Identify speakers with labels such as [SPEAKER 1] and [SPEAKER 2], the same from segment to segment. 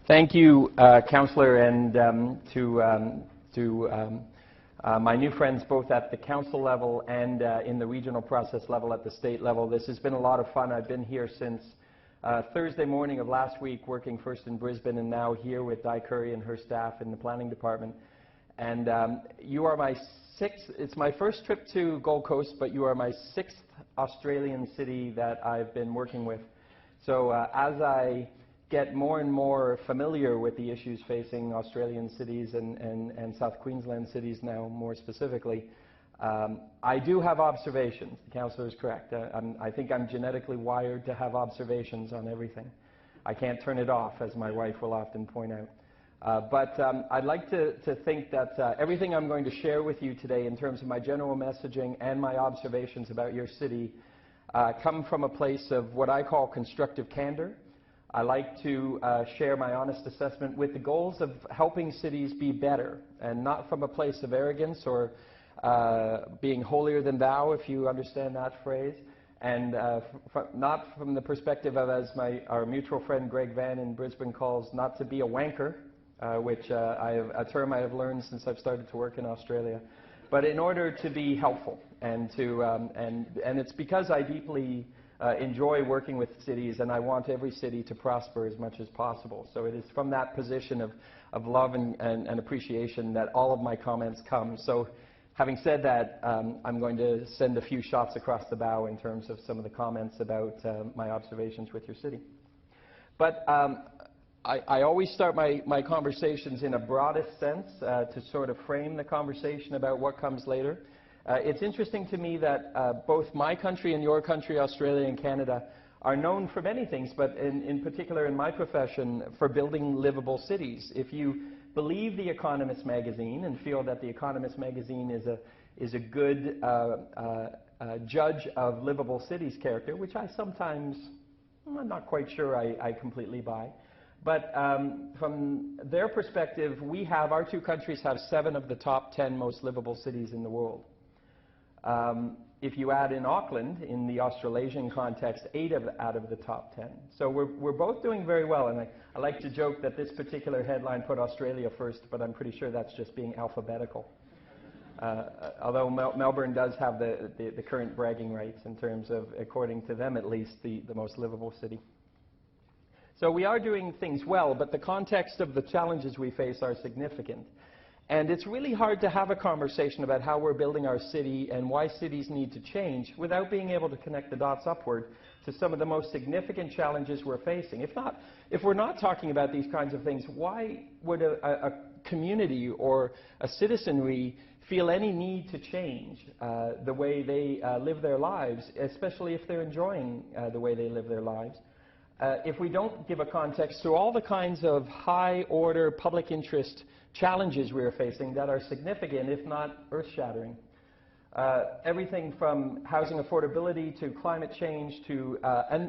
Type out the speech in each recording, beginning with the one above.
[SPEAKER 1] Thank you, Councillor, and to my new friends both at the council level and in the regional process level at the state level. This has been a lot of fun. I've been here since Thursday morning of last week, working first in Brisbane and now here with Di Curry and her staff in the planning department. And you are my sixth, it's my first trip to Gold Coast, but you are my sixth Australian city that I've been working with. So as I get more and more familiar with the issues facing Australian cities and South Queensland cities now more specifically, I do have observations. The councillor is correct. I think I'm genetically wired to have observations on everything. I can't turn it off, as my wife will often point out. But I'd like to think that everything I'm going to share with you today in terms of my general messaging and my observations about your city come from a place of what I call constructive candor. I like to share my honest assessment with the goals of helping cities be better, and not from a place of arrogance or being holier than thou, if you understand that phrase, and not from the perspective of, as our mutual friend Greg Van in Brisbane calls, not to be a wanker, which a term I have learned since I've started to work in Australia, but in order to be helpful, and it's because I deeply enjoy working with cities, and I want every city to prosper as much as possible. So it is from that position of love and appreciation that all of my comments come. So having said that, I'm going to send a few shots across the bow in terms of some of the comments about my observations with your city. But I always start my conversations in a broadest sense to sort of frame the conversation about what comes later. It's interesting to me that both my country and your country, Australia and Canada, are known for many things, but in particular in my profession, for building livable cities. If you believe The Economist magazine and feel that The Economist magazine is a good judge of livable cities character, which I sometimes, I'm not quite sure I completely buy. But from their perspective, our two countries have 7 of the top 10 most livable cities in the world. If you add in Auckland, in the Australasian context, 8 out of the top 10. So we're both doing very well, and I like to joke that this particular headline put Australia first, but I'm pretty sure that's just being alphabetical. Although Melbourne does have the current bragging rights in terms of, according to them at least, the most livable city. So we are doing things well, but the context of the challenges we face are significant. And it's really hard to have a conversation about how we're building our city and why cities need to change without being able to connect the dots upward to some of the most significant challenges we're facing. If we're not talking about these kinds of things, why would a community or a citizenry feel any need to change the way they live their lives, especially if they're enjoying the way they live their lives? If we don't give a context to all the kinds of high-order public interest challenges we are facing that are significant, if not earth-shattering. Everything from housing affordability to climate change to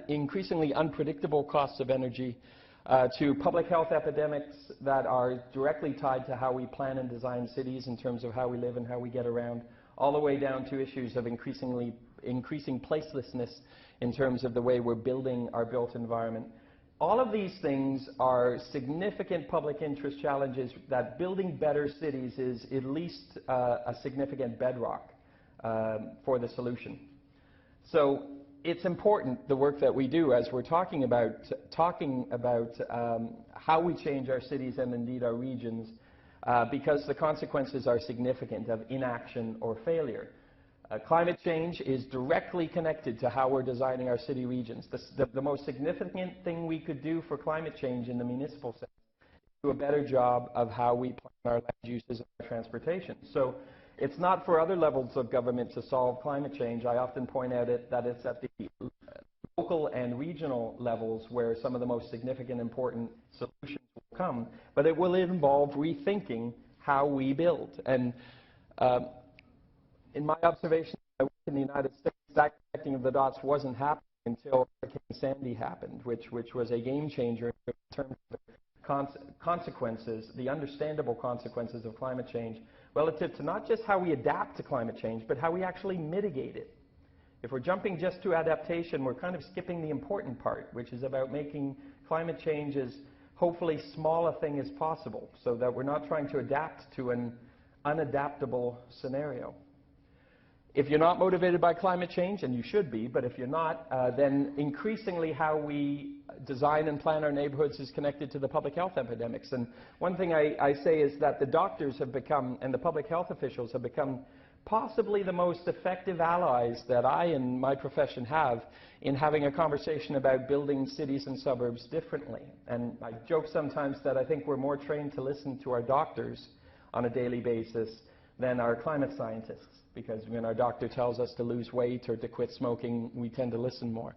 [SPEAKER 1] increasingly unpredictable costs of energy to public health epidemics that are directly tied to how we plan and design cities in terms of how we live and how we get around, all the way down to issues of increasing placelessness in terms of the way we're building our built environment. All of these things are significant public interest challenges that building better cities is at least a significant bedrock for the solution. So it's important, the work that we do, as we're talking about how we change our cities and indeed our regions, because the consequences are significant of inaction or failure. Climate change is directly connected to how we're designing our city regions. The most significant thing we could do for climate change in the municipal sense is do a better job of how we plan our land uses and our transportation. So it's not for other levels of government to solve climate change. I often point out that it's at the local and regional levels where some of the most significant important solutions will come, but it will involve rethinking how we build. And in my observation, I work in the United States, that connecting of the dots wasn't happening until Hurricane Sandy happened, which was a game changer in terms of the consequences, the understandable consequences of climate change, relative to not just how we adapt to climate change, but how we actually mitigate it. If we're jumping just to adaptation, we're kind of skipping the important part, which is about making climate change as hopefully small a thing as possible, so that we're not trying to adapt to an unadaptable scenario. If you're not motivated by climate change, and you should be, but if you're not, then increasingly how we design and plan our neighborhoods is connected to the public health epidemics. And one thing I say is that the doctors have become, and the public health officials have become, possibly the most effective allies that I and my profession have in having a conversation about building cities and suburbs differently. And I joke sometimes that I think we're more trained to listen to our doctors on a daily basis than our climate scientists, because when our doctor tells us to lose weight or to quit smoking, we tend to listen more.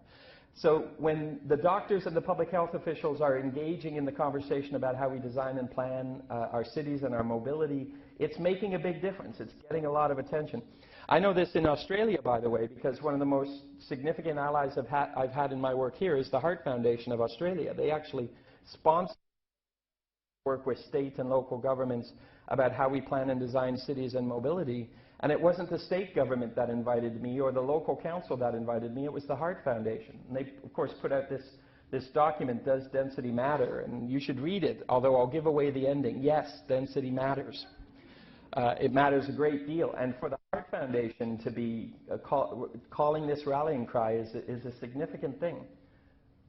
[SPEAKER 1] So when the doctors and the public health officials are engaging in the conversation about how we design and plan our cities and our mobility, it's making a big difference. It's getting a lot of attention. I know this in Australia, by the way, because one of the most significant allies I've had in my work here is the Heart Foundation of Australia. They actually sponsor work with state and local governments about how we plan and design cities and mobility. And it wasn't the state government that invited me or the local council that invited me, it was the Heart Foundation. And they, of course, put out this document, Does Density Matter? And you should read it, although I'll give away the ending. Yes, density matters. It matters a great deal. And for the Heart Foundation to be calling this rallying cry is a significant thing,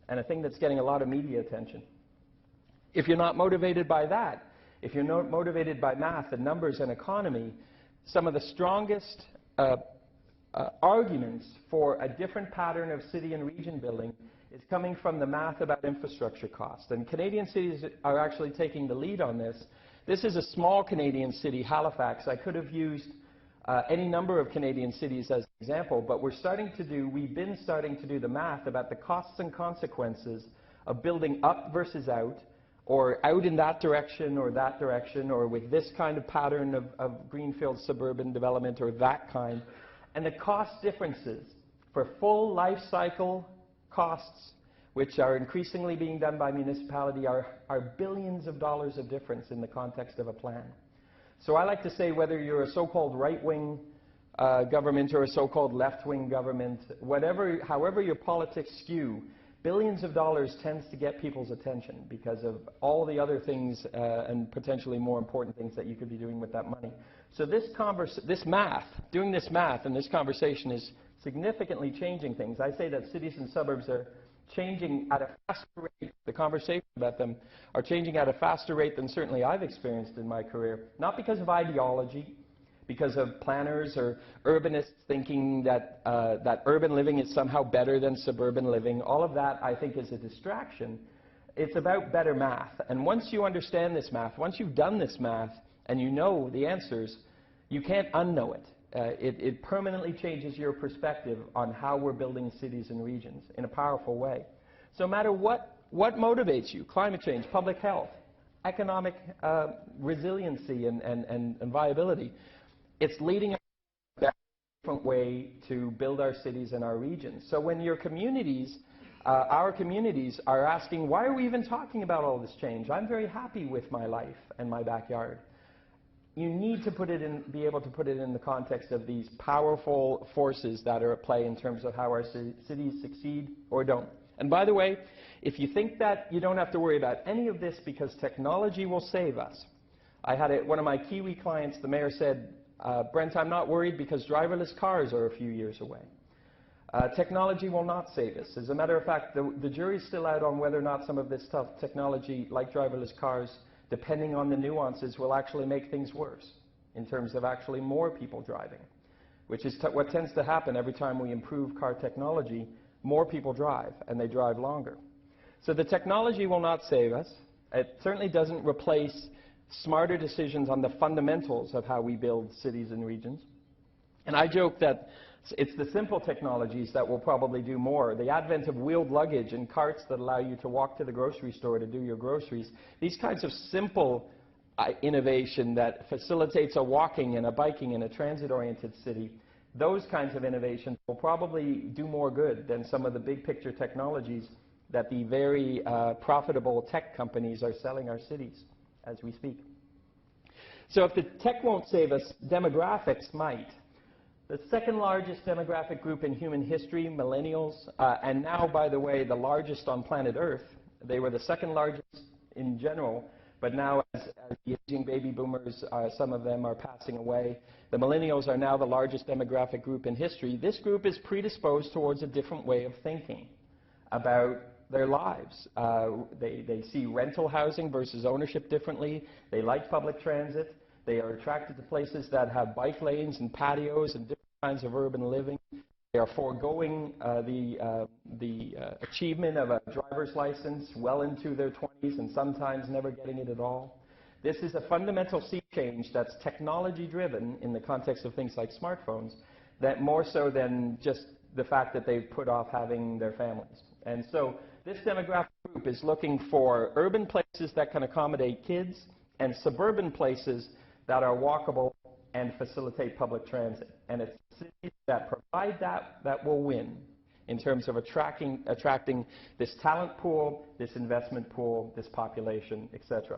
[SPEAKER 1] and a thing that's getting a lot of media attention. If you're not motivated by that, if you're not motivated by math and numbers and economy, some of the strongest arguments for a different pattern of city and region building is coming from the math about infrastructure cost. And Canadian cities are actually taking the lead on this. This is a small Canadian city, Halifax. I could have used any number of Canadian cities as an example, but we've been starting to do the math about the costs and consequences of building up versus out, or out in that direction, or with this kind of pattern of greenfield suburban development, or that kind. And the cost differences for full life cycle costs, which are increasingly being done by municipality, are billions of dollars of difference in the context of a plan. So I like to say, whether you're a so-called right-wing government or a so-called left-wing government, however your politics skew, billions of dollars tends to get people's attention because of all the other things and potentially more important things that you could be doing with that money. So doing this math and this conversation is significantly changing things. I say that cities and suburbs are changing at a faster rate. The conversation about them are changing at a faster rate than certainly I've experienced in my career, not because of ideology, because of planners or urbanists thinking that urban living is somehow better than suburban living. All of that, I think, is a distraction. It's about better math. And once you understand this math, once you've done this math and you know the answers, you can't unknow it. It permanently changes your perspective on how we're building cities and regions in a powerful way. So no matter what motivates you, climate change, public health, economic resiliency and viability, it's leading us a different way to build our cities and our regions. So when your communities, our communities, are asking, why are we even talking about all this change? I'm very happy with my life and my backyard. You need to be able to put it in the context of these powerful forces that are at play in terms of how our cities succeed or don't. And by the way, if you think that you don't have to worry about any of this because technology will save us. I had one of my Kiwi clients, the mayor said, Brent, I'm not worried because driverless cars are a few years away. Technology will not save us. As a matter of fact, the jury's still out on whether or not some of this stuff, technology like driverless cars, depending on the nuances, will actually make things worse in terms of actually more people driving, which is what tends to happen every time we improve car technology. More people drive, and they drive longer. So the technology will not save us. It certainly doesn't replace smarter decisions on the fundamentals of how we build cities and regions. And I joke that it's the simple technologies that will probably do more. The advent of wheeled luggage and carts that allow you to walk to the grocery store to do your groceries, these kinds of simple innovation that facilitates a walking and a biking in a transit-oriented city, those kinds of innovations will probably do more good than some of the big picture technologies that the very profitable tech companies are selling our cities as we speak. So if the tech won't save us, demographics might. The second largest demographic group in human history, millennials, and now, by the way, the largest on planet Earth. They were the second largest in general, but now as the aging baby boomers, some of them are passing away. The millennials are now the largest demographic group in history. This group is predisposed towards a different way of thinking about their lives. They see rental housing versus ownership differently. They like public transit. They are attracted to places that have bike lanes and patios and different kinds of urban living. They are foregoing the achievement of a driver's license well into their 20s and sometimes never getting it at all. This is a fundamental sea change that's technology-driven in the context of things like smartphones, that more so than just the fact that they've put off having their families. And so this demographic group is looking for urban places that can accommodate kids and suburban places that are walkable and facilitate public transit. And it's cities that provide that will win in terms of attracting this talent pool, this investment pool, this population, etc.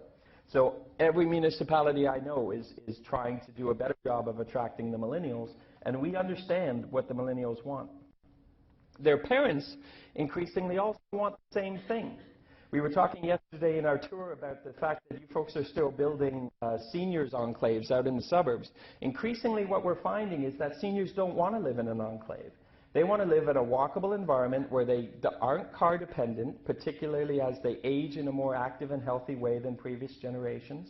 [SPEAKER 1] So every municipality I know is trying to do a better job of attracting the millennials, and we understand what the millennials want. Their parents increasingly also want the same thing. We were talking yesterday in our tour about the fact that you folks are still building seniors enclaves out in the suburbs. Increasingly what we're finding is that seniors don't want to live in an enclave. They want to live in a walkable environment where they aren't car dependent, particularly as they age in a more active and healthy way than previous generations.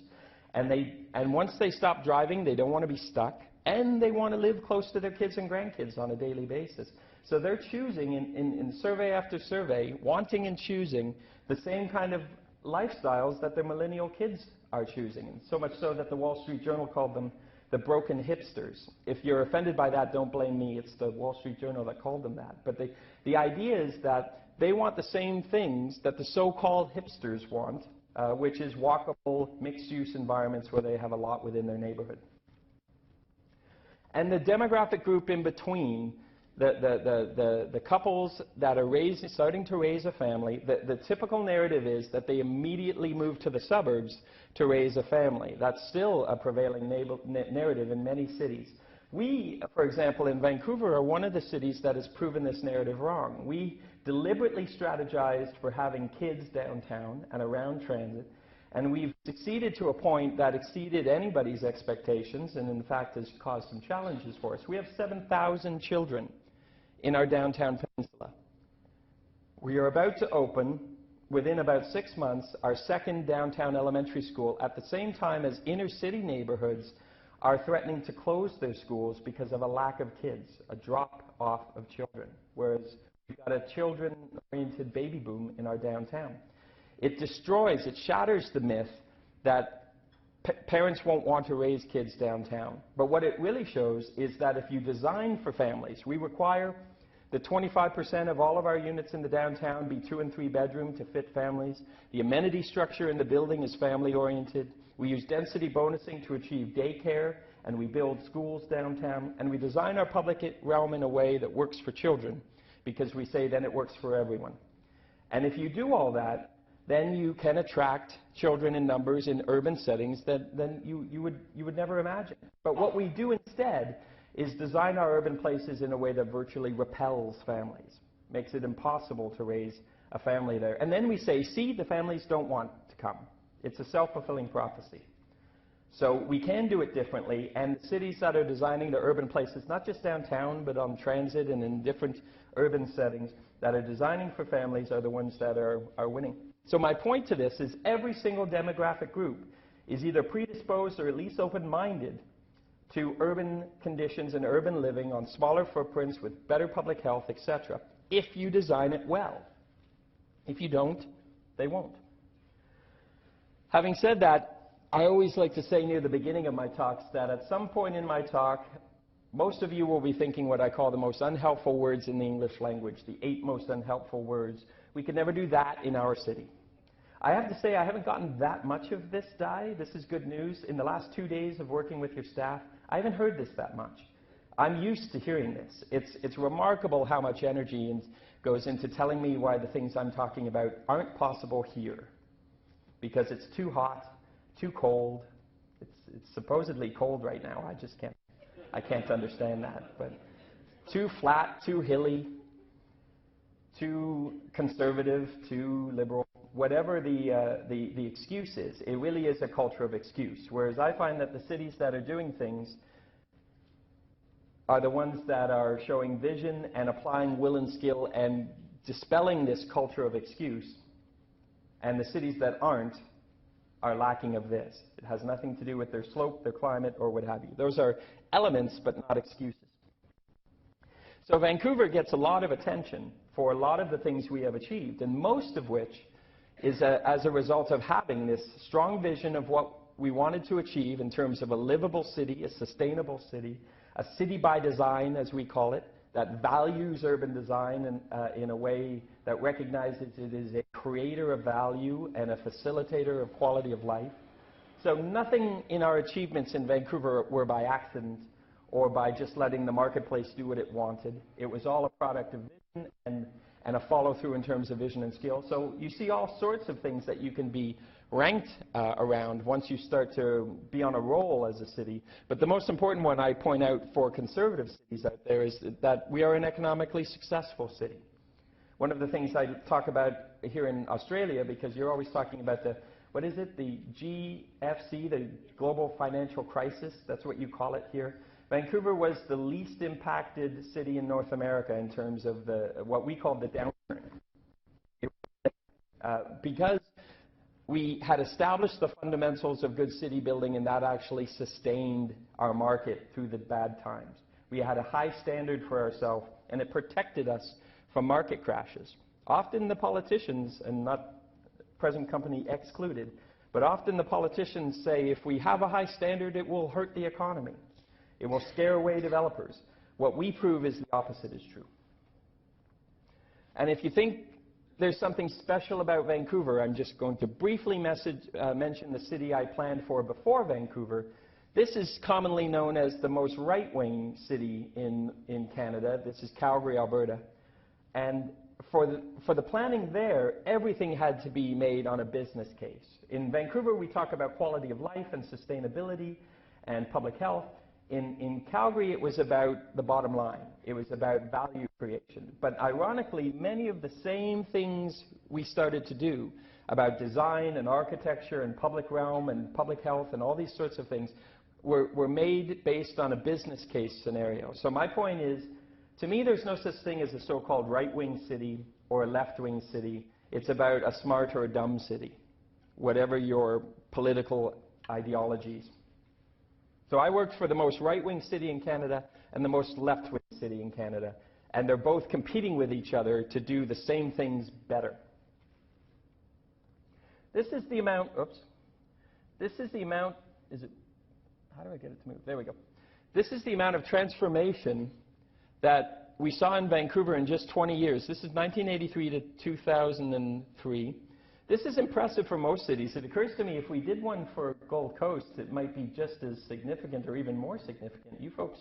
[SPEAKER 1] And once they stop driving, they don't want to be stuck, and they want to live close to their kids and grandkids on a daily basis. So they're choosing, in survey after survey, wanting and choosing the same kind of lifestyles that their millennial kids are choosing. And so much so that the Wall Street Journal called them the broken hipsters. If you're offended by that, don't blame me. It's the Wall Street Journal that called them that. But the idea is that they want the same things that the so-called hipsters want, which is walkable, mixed-use environments where they have a lot within their neighborhood. And the demographic group in between, the couples that are starting to raise a family, the typical narrative is that they immediately move to the suburbs to raise a family. That's still a prevailing narrative in many cities. We, for example, in Vancouver, are one of the cities that has proven this narrative wrong. We deliberately strategized for having kids downtown and around transit, and we've succeeded to a point that exceeded anybody's expectations and, in fact, has caused some challenges for us. We have 7,000 children in our downtown peninsula. We are about to open, within about 6 months, our second downtown elementary school at the same time as inner city neighborhoods are threatening to close their schools because of a lack of kids, a drop-off of children, whereas we've got a children-oriented baby boom in our downtown. It destroys, it shatters the myth that parents won't want to raise kids downtown. But what it really shows is that if you design for families, we require that 25% of all of our units in the downtown be 2- and 3-bedroom to fit families. The amenity structure in the building is family-oriented. We use density bonusing to achieve daycare, and we build schools downtown, and we design our public realm in a way that works for children, because we say then it works for everyone. And if you do all that, then you can attract children in numbers in urban settings that you would never imagine. But what we do instead is design our urban places in a way that virtually repels families, makes it impossible to raise a family there. And then we say, see, the families don't want to come. It's a self-fulfilling prophecy. So we can do it differently, and the cities that are designing their urban places, not just downtown, but on transit and in different urban settings, that are designing for families are the ones that are winning. So my point to this is every single demographic group is either predisposed or at least open-minded to urban conditions and urban living on smaller footprints with better public health, etc., if you design it well. If you don't, they won't. Having said that, I always like to say near the beginning of my talks that at some point in my talk, most of you will be thinking what I call the most unhelpful words in the English language, the 8 most unhelpful words. We could never do that in our city. I have to say I haven't gotten that much of this, Di. This is good news. In the last 2 days of working with your staff, I haven't heard this that much. I'm used to hearing this. It's remarkable how much energy goes into telling me why the things I'm talking about aren't possible here. Because it's too hot, too cold. It's supposedly cold right now. I can't understand that. But too flat, too hilly, too conservative, too liberal. whatever the excuse is, it really is a culture of excuse. Whereas I find that the cities that are doing things are the ones that are showing vision and applying will and skill and dispelling this culture of excuse. And the cities that aren't are lacking of this. It has nothing to do with their slope, their climate, or what have you. Those are elements, but not excuses. So Vancouver gets a lot of attention for a lot of the things we have achieved, and most of which is as a result of having this strong vision of what we wanted to achieve in terms of a livable city, a sustainable city, a city by design, as we call it, that values urban design in a way that recognizes it is a creator of value and a facilitator of quality of life. So nothing in our achievements in Vancouver were by accident or by just letting the marketplace do what it wanted. It was all a product of vision and a follow-through in terms of vision and skill. So you see all sorts of things that you can be ranked around once you start to be on a roll as a city. But the most important one I point out for conservative cities out there is that we are an economically successful city. One of the things I talk about here in Australia, because you're always talking about the, what is it, the GFC, the global financial crisis, that's what you call it here. Vancouver was the least impacted city in North America in terms of what we call the downturn. Because we had established the fundamentals of good city building, and that actually sustained our market through the bad times. We had a high standard for ourselves, and it protected us from market crashes. Often the politicians, and not present company excluded, but often the politicians say if we have a high standard, it will hurt the economy. It will scare away developers. What we prove is the opposite is true. And if you think there's something special about Vancouver, I'm just going to briefly mention the city I planned for before Vancouver. This is commonly known as the most right-wing city in Canada. This is Calgary, Alberta. And for the planning there, everything had to be made on a business case. In Vancouver, we talk about quality of life and sustainability and public health. In Calgary, it was about the bottom line. It was about value creation. But ironically, many of the same things we started to do about design and architecture and public realm and public health and all these sorts of things were made based on a business case scenario. So my point is, to me, there's no such thing as a so-called right-wing city or a left-wing city. It's about a smart or a dumb city, whatever your political ideologies. So I worked for the most right-wing city in Canada and the most left-wing city in Canada, and they're both competing with each other to do the same things better. This is the amount, this is the amount, how do I get it to move? There we go. This is the amount of transformation that we saw in Vancouver in just 20 years. This is 1983 to 2003. This is impressive for most cities. It occurs to me if we did one for Gold Coast, it might be just as significant or even more significant. You folks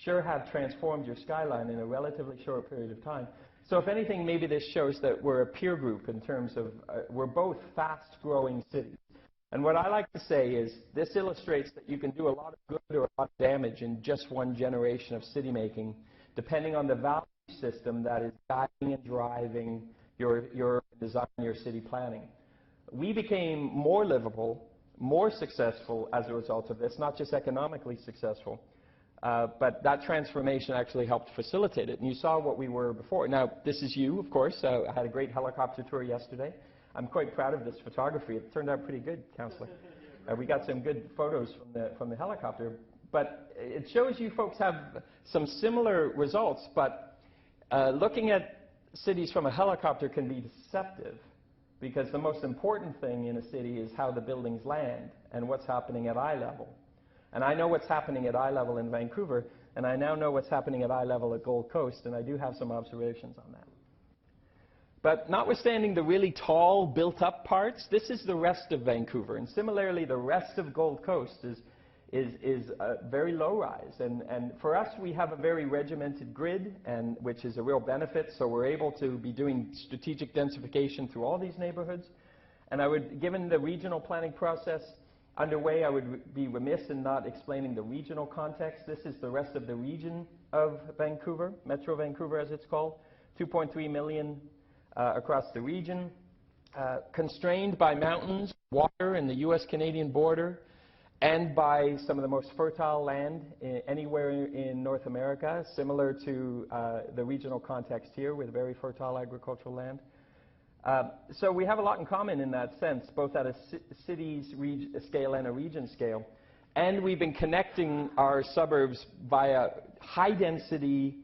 [SPEAKER 1] sure have transformed your skyline in a relatively short period of time. So if anything, maybe this shows that we're a peer group in terms of, we're both fast-growing cities. And what I like to say is, this illustrates that you can do a lot of good or a lot of damage in just one generation of city making, depending on the value system that is guiding and driving your design, your city planning. We became more livable, more successful as a result of this, not just economically successful, but that transformation actually helped facilitate it. And you saw what we were before. Now, this is you, of course. I had a great helicopter tour yesterday. I'm quite proud of this photography. It turned out pretty good, Councillor. We got some good photos from the helicopter. But it shows you folks have some similar results, but looking at cities from a helicopter can be deceptive, because the most important thing in a city is how the buildings land and what's happening at eye level. And I know what's happening at eye level in Vancouver, and I now know what's happening at eye level at Gold Coast, and I do have some observations on that. But notwithstanding the really tall, built-up parts, this is the rest of Vancouver. And similarly, the rest of Gold Coast is very low-rise. And for us, we have a very regimented grid, which is a real benefit. So we're able to be doing strategic densification through all these neighborhoods. And given the regional planning process underway, I would be remiss in not explaining the regional context. This is the rest of the region of Vancouver, Metro Vancouver as it's called, 2.3 million across the region. constrained by mountains, water, and the U.S.-Canadian border, and by some of the most fertile land anywhere in North America, similar to the regional context here with very fertile agricultural land. So we have a lot in common in that sense, both at a city's scale and a region scale. And we've been connecting our suburbs via high-density,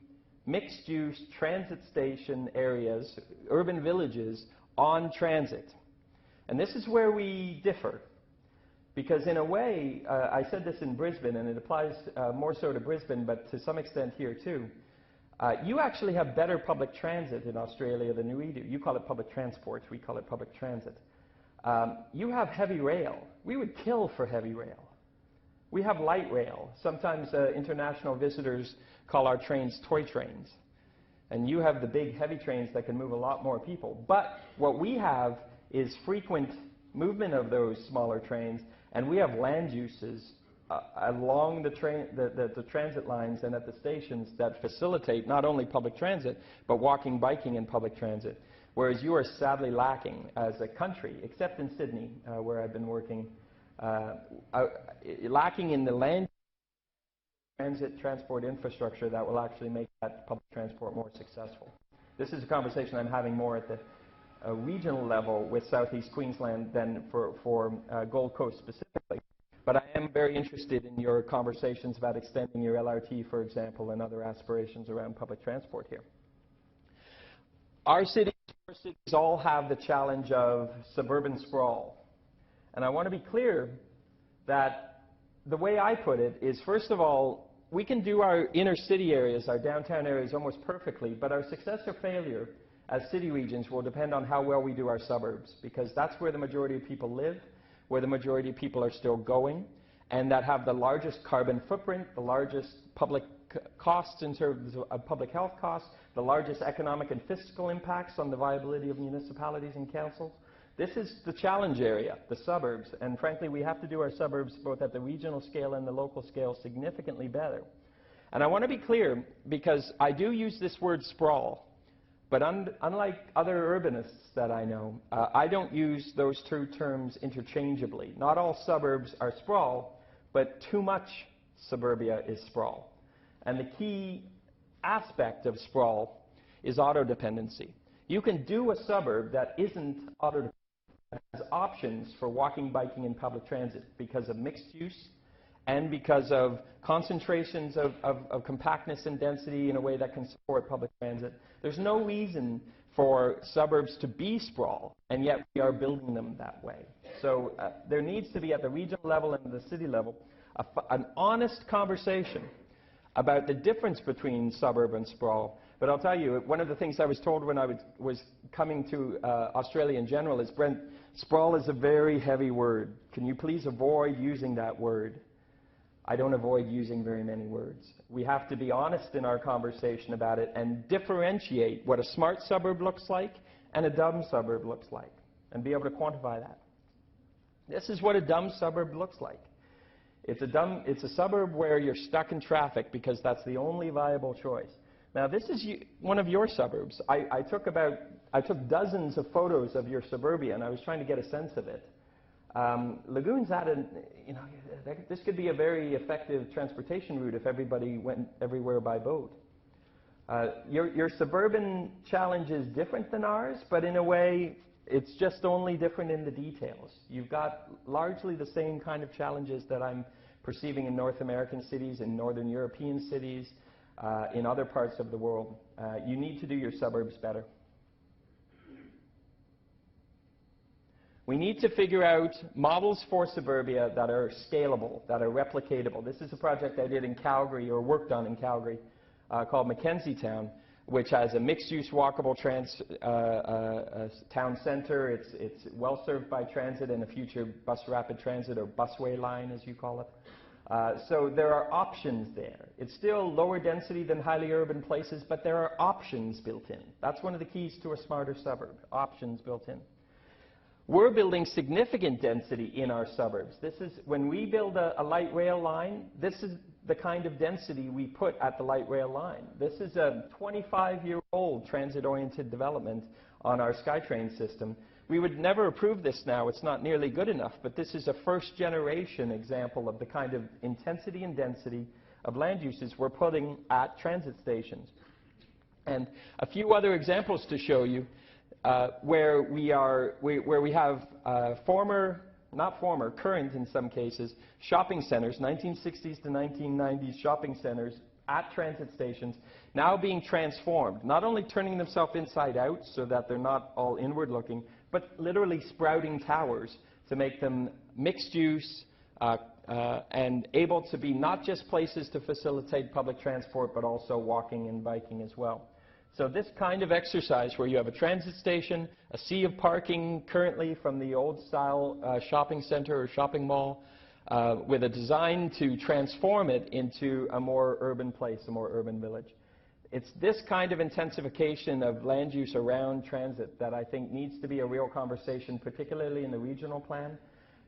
[SPEAKER 1] mixed-use transit station areas, urban villages, on transit. And this is where we differ. Because in a way, I said this in Brisbane, and it applies more so to Brisbane, but to some extent here too. You actually have better public transit in Australia than we do. You call it public transport, we call it public transit. You have heavy rail. We would kill for heavy rail. We have light rail. Sometimes international visitors call our trains toy trains. And you have the big heavy trains that can move a lot more people. But what we have is frequent movement of those smaller trains, and we have land uses along the transit lines and at the stations that facilitate not only public transit, but walking, biking, and public transit. Whereas you are sadly lacking as a country, except in Sydney, where I've been working, lacking in the land transit transport infrastructure that will actually make that public transport more successful. This is a conversation I'm having more at the regional level with Southeast Queensland than for Gold Coast specifically. But I am very interested in your conversations about extending your LRT, for example, and other aspirations around public transport here. Our cities all have the challenge of suburban sprawl. And I want to be clear that the way I put it is, first of all, we can do our inner city areas, our downtown areas almost perfectly, but our success or failure as city regions will depend on how well we do our suburbs, because that's where the majority of people live, where the majority of people are still going, and that have the largest carbon footprint, the largest public costs in terms of public health costs, the largest economic and fiscal impacts on the viability of municipalities and councils. This is the challenge area, the suburbs, and frankly we have to do our suburbs both at the regional scale and the local scale significantly better. And I want to be clear, because I do use this word sprawl, but unlike other urbanists that I know, I don't use those two terms interchangeably. Not all suburbs are sprawl, but too much suburbia is sprawl. And the key aspect of sprawl is auto-dependency. You can do a suburb that isn't auto-dependent, that has options for walking, biking, and public transit because of mixed use and because of concentrations of compactness and density in a way that can support public transit. There's no reason for suburbs to be sprawl, and yet we are building them that way. So there needs to be, at the regional level and the city level, an honest conversation about the difference between suburb and sprawl. But I'll tell you, one of the things I was told when I was coming to Australia in general is, Brent, sprawl is a very heavy word. Can you please avoid using that word? I don't avoid using very many words. We have to be honest in our conversation about it and differentiate what a smart suburb looks like and a dumb suburb looks like, and be able to quantify that. This is what a dumb suburb looks like. It's a suburb where you're stuck in traffic because that's the only viable choice. Now, this is one of your suburbs. I took dozens of photos of your suburbia, and I was trying to get a sense of it. Lagoon's this could be a very effective transportation route if everybody went everywhere by boat. Your suburban challenge is different than ours, but in a way, it's just only different in the details. You've got largely the same kind of challenges that I'm perceiving in North American cities, in Northern European cities, in other parts of the world. You need to do your suburbs better. We need to figure out models for suburbia that are scalable, that are replicatable. This is a project I did in Calgary, or worked on in Calgary, called Mackenzie Town, which has a mixed-use walkable town center. It's well served by transit and a future bus rapid transit, or busway line as you call it. So there are options there. It's still lower density than highly urban places, but there are options built in. That's one of the keys to a smarter suburb, options built in. We're building significant density in our suburbs. This is, when we build a light rail line, this is the kind of density we put at the light rail line. This is a 25-year-old transit-oriented development on our SkyTrain system, We would never approve this now. It's not nearly good enough, but this is a first-generation example of the kind of intensity and density of land uses we're putting at transit stations. And a few other examples to show you where we have current in some cases, shopping centers, 1960s to 1990s shopping centers at transit stations, now being transformed, not only turning themselves inside out so that they're not all inward looking, but literally sprouting towers to make them mixed use and able to be not just places to facilitate public transport, but also walking and biking as well. So this kind of exercise where you have a transit station, a sea of parking currently from the old style shopping center or shopping mall, with a design to transform it into a more urban place, a more urban village. It's this kind of intensification of land use around transit that I think needs to be a real conversation, particularly in the regional plan.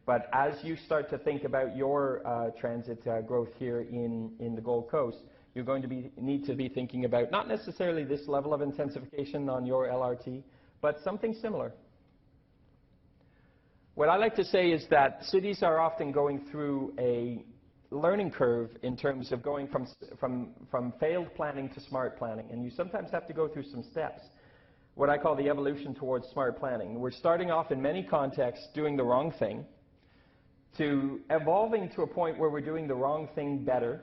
[SPEAKER 1] But as you start to think about your transit growth here in the Gold Coast, you're going to need to be thinking about not necessarily this level of intensification on your LRT, but something similar. What I like to say is that cities are often going through a learning curve in terms of going from failed planning to smart planning, and you sometimes have to go through some steps, what I call the evolution towards smart planning. We're starting off in many contexts doing the wrong thing, to evolving to a point where we're doing the wrong thing better.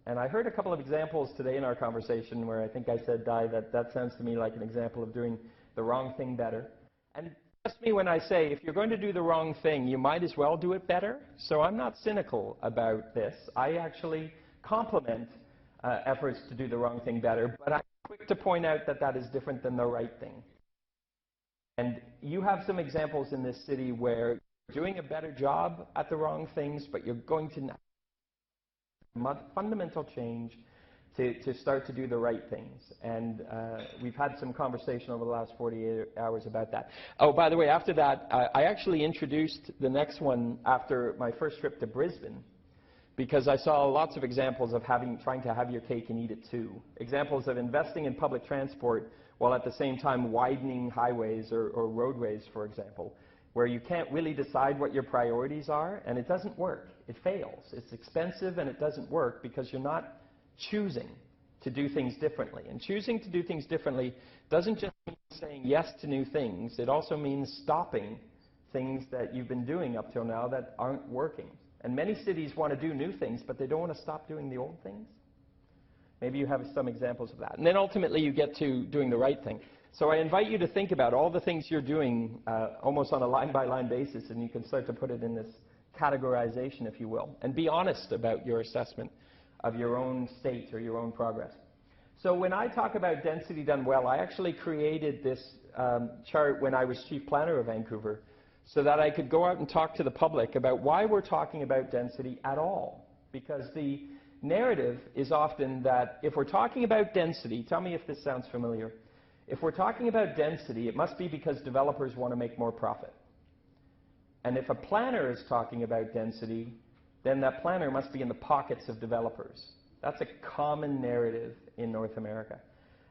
[SPEAKER 1] And I heard a couple of examples today in our conversation where I think I said, Di, that sounds to me like an example of doing the wrong thing better. And trust me when I say, if you're going to do the wrong thing, you might as well do it better. So I'm not cynical about this. I actually compliment efforts to do the wrong thing better, but I'm quick to point out that that is different than the right thing. And you have some examples in this city where you're doing a better job at the wrong things, but you're going to fundamental change to start to do the right things. And we've had some conversation over the last 48 hours about that. Oh, by the way, after that, I actually introduced the next one after my first trip to Brisbane, because I saw lots of examples of trying to have your cake and eat it too. Examples of investing in public transport while at the same time widening highways or roadways, for example, where you can't really decide what your priorities are, and it doesn't work. It fails. It's expensive, and it doesn't work because you're not choosing to do things differently. And choosing to do things differently doesn't just mean saying yes to new things. It also means stopping things that you've been doing up till now that aren't working. And many cities want to do new things, but they don't want to stop doing the old things. Maybe you have some examples of that. And then ultimately you get to doing the right thing. So I invite you to think about all the things you're doing almost on a line-by-line basis, and you can start to put it in this categorization, if you will, and be honest about your assessment of your own state or your own progress. So when I talk about density done well, I actually created this chart when I was chief planner of Vancouver so that I could go out and talk to the public about why we're talking about density at all. Because the narrative is often that if we're talking about density, tell me if this sounds familiar, if we're talking about density, it must be because developers want to make more profit. And if a planner is talking about density, then that planner must be in the pockets of developers. That's a common narrative in North America.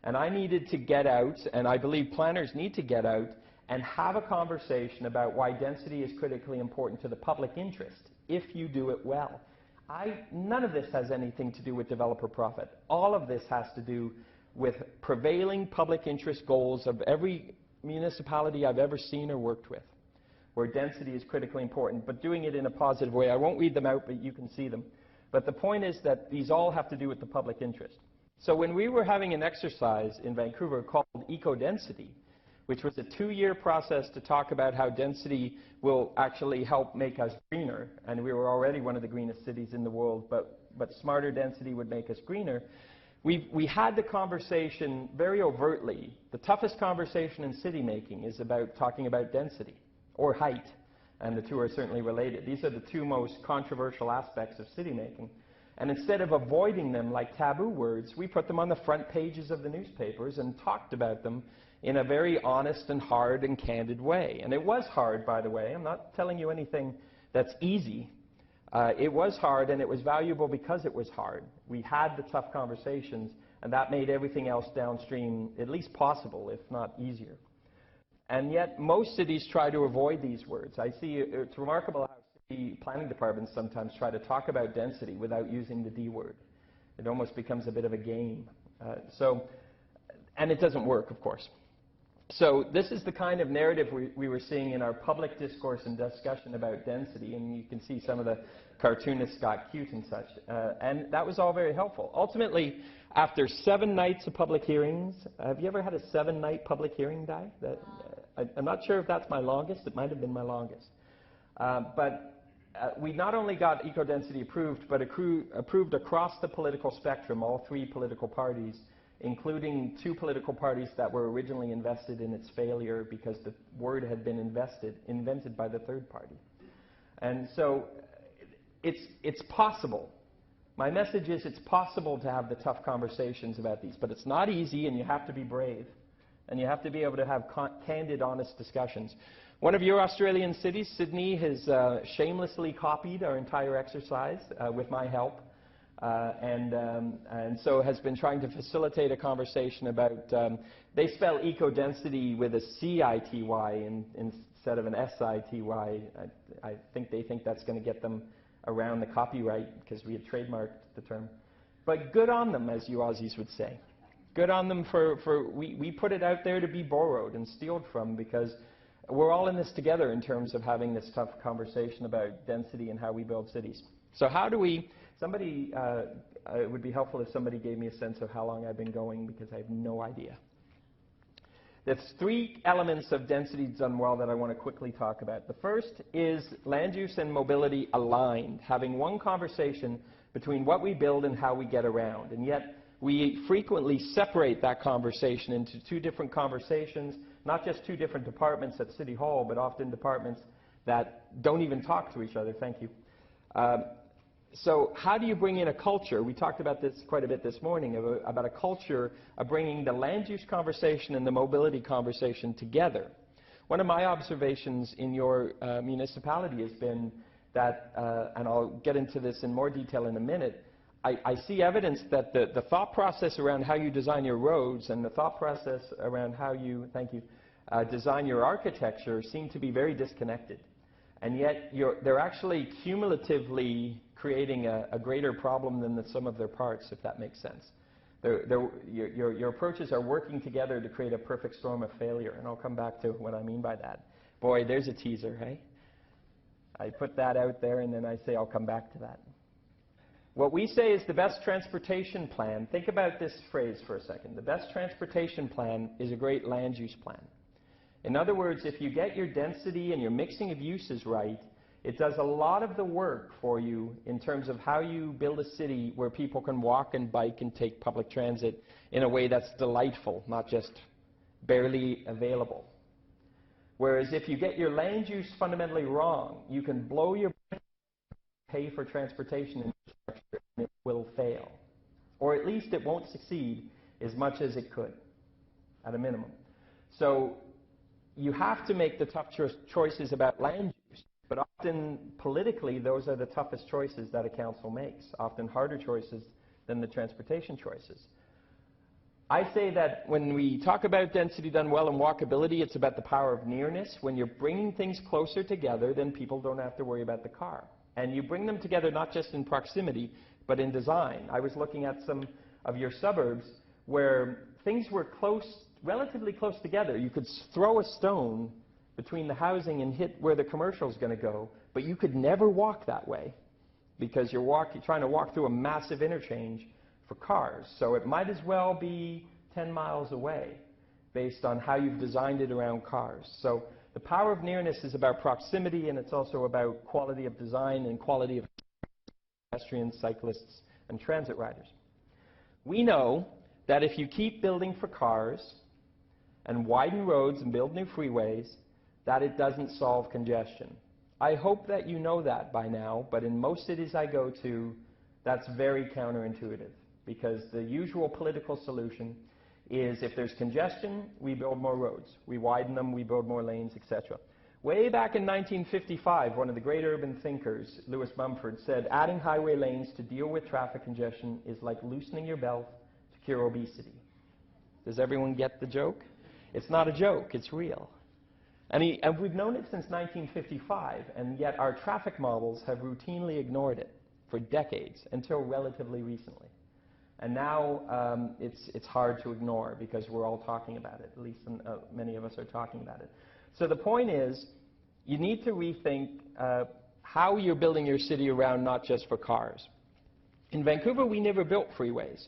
[SPEAKER 1] And I needed to get out, and I believe planners need to get out, and have a conversation about why density is critically important to the public interest, if you do it well. None of this has anything to do with developer profit. All of this has to do with prevailing public interest goals of every municipality I've ever seen or worked with, where density is critically important, but doing it in a positive way. I won't read them out, but you can see them. But the point is that these all have to do with the public interest. So when we were having an exercise in Vancouver called eco-density, which was a 2-year process to talk about how density will actually help make us greener, and we were already one of the greenest cities in the world, but smarter density would make us greener, we had the conversation very overtly. The toughest conversation in city making is about talking about density, or height, and the two are certainly related. These are the two most controversial aspects of city making. And instead of avoiding them like taboo words, we put them on the front pages of the newspapers and talked about them in a very honest and hard and candid way. And it was hard, by the way. I'm not telling you anything that's easy. It was hard, and it was valuable because it was hard. We had the tough conversations, and that made everything else downstream at least possible, if not easier. And yet most cities try to avoid these words. I see it's remarkable how city planning departments sometimes try to talk about density without using the D word. It almost becomes a bit of a game. And it doesn't work, of course. So this is the kind of narrative we were seeing in our public discourse and discussion about density, and you can see some of the cartoonists got cute and such. And that was all very helpful. Ultimately, after 7 nights of public hearings, have you ever had a 7-night public hearing, Di? I'm not sure if that's my longest. It might have been my longest. We not only got eco-density approved, but approved across the political spectrum, all 3 political parties, including 2 political parties that were originally invested in its failure because the word had been invented by the 3rd party. And so it's possible. My message is it's possible to have the tough conversations about these, but it's not easy, and you have to be brave, and you have to be able to have candid, honest discussions. One of your Australian cities, Sydney, has shamelessly copied our entire exercise with my help. And so has been trying to facilitate a conversation about, they spell eco-density with a C-I-T-Y instead of an S-I-T-Y. I think they think that's going to get them around the copyright because we had trademarked the term. But good on them, as you Aussies would say. Good on them we put it out there to be borrowed and stealed from, because we're all in this together in terms of having this tough conversation about density and how we build cities. So how do we... it would be helpful if somebody gave me a sense of how long I've been going, because I have no idea. There's 3 elements of density done well that I want to quickly talk about. The first is land use and mobility aligned, having one conversation between what we build and how we get around. And yet we frequently separate that conversation into 2 different conversations, not just 2 different departments at City Hall, but often departments that don't even talk to each other. Thank you. So how do you bring in a culture? We talked about this quite a bit this morning, about a culture of bringing the land use conversation and the mobility conversation together. One of my observations in your municipality has been that, and I'll get into this in more detail in a minute, I see evidence that the thought process around how you design your roads and the thought process around how you, design your architecture seem to be very disconnected. And yet they're actually cumulatively creating a greater problem than the sum of their parts, if that makes sense. Your approaches are working together to create a perfect storm of failure, and I'll come back to what I mean by that. Boy, there's a teaser, hey? I put that out there, and then I say I'll come back to that. What we say is the best transportation plan. Think about this phrase for a second. The best transportation plan is a great land use plan. In other words, if you get your density and your mixing of uses right, it does a lot of the work for you in terms of how you build a city where people can walk and bike and take public transit in a way that's delightful, not just barely available. Whereas if you get your land use fundamentally wrong, you can blow your pay for transportation infrastructure and it will fail. Or at least it won't succeed as much as it could, at a minimum. So you have to make the tough choices about land use, but often politically those are the toughest choices that a council makes, often harder choices than the transportation choices. I say that when we talk about density done well and walkability, it's about the power of nearness. When you're bringing things closer together, then people don't have to worry about the car. And you bring them together not just in proximity, but in design. I was looking at some of your suburbs where things were relatively close together. You could throw a stone between the housing and hit where the commercial is going to go, but you could never walk that way because you're trying to walk through a massive interchange for cars. So it might as well be 10 miles away based on how you've designed it around cars. So the power of nearness is about proximity, and it's also about quality of design and quality of pedestrians, cyclists, and transit riders. We know that if you keep building for cars and widen roads and build new freeways, that it doesn't solve congestion. I hope that you know that by now, but in most cities I go to, that's very counterintuitive, because the usual political solution is if there's congestion, we build more roads. We widen them, we build more lanes, etc. Way back in 1955, one of the great urban thinkers, Lewis Mumford, said, adding highway lanes to deal with traffic congestion is like loosening your belt to cure obesity. Does everyone get the joke? It's not a joke, it's real. And we've known it since 1955, and yet our traffic models have routinely ignored it for decades, until relatively recently. And now it's hard to ignore because we're all talking about it, at least many of us are talking about it. So the point is, you need to rethink how you're building your city around not just for cars. In Vancouver, we never built freeways.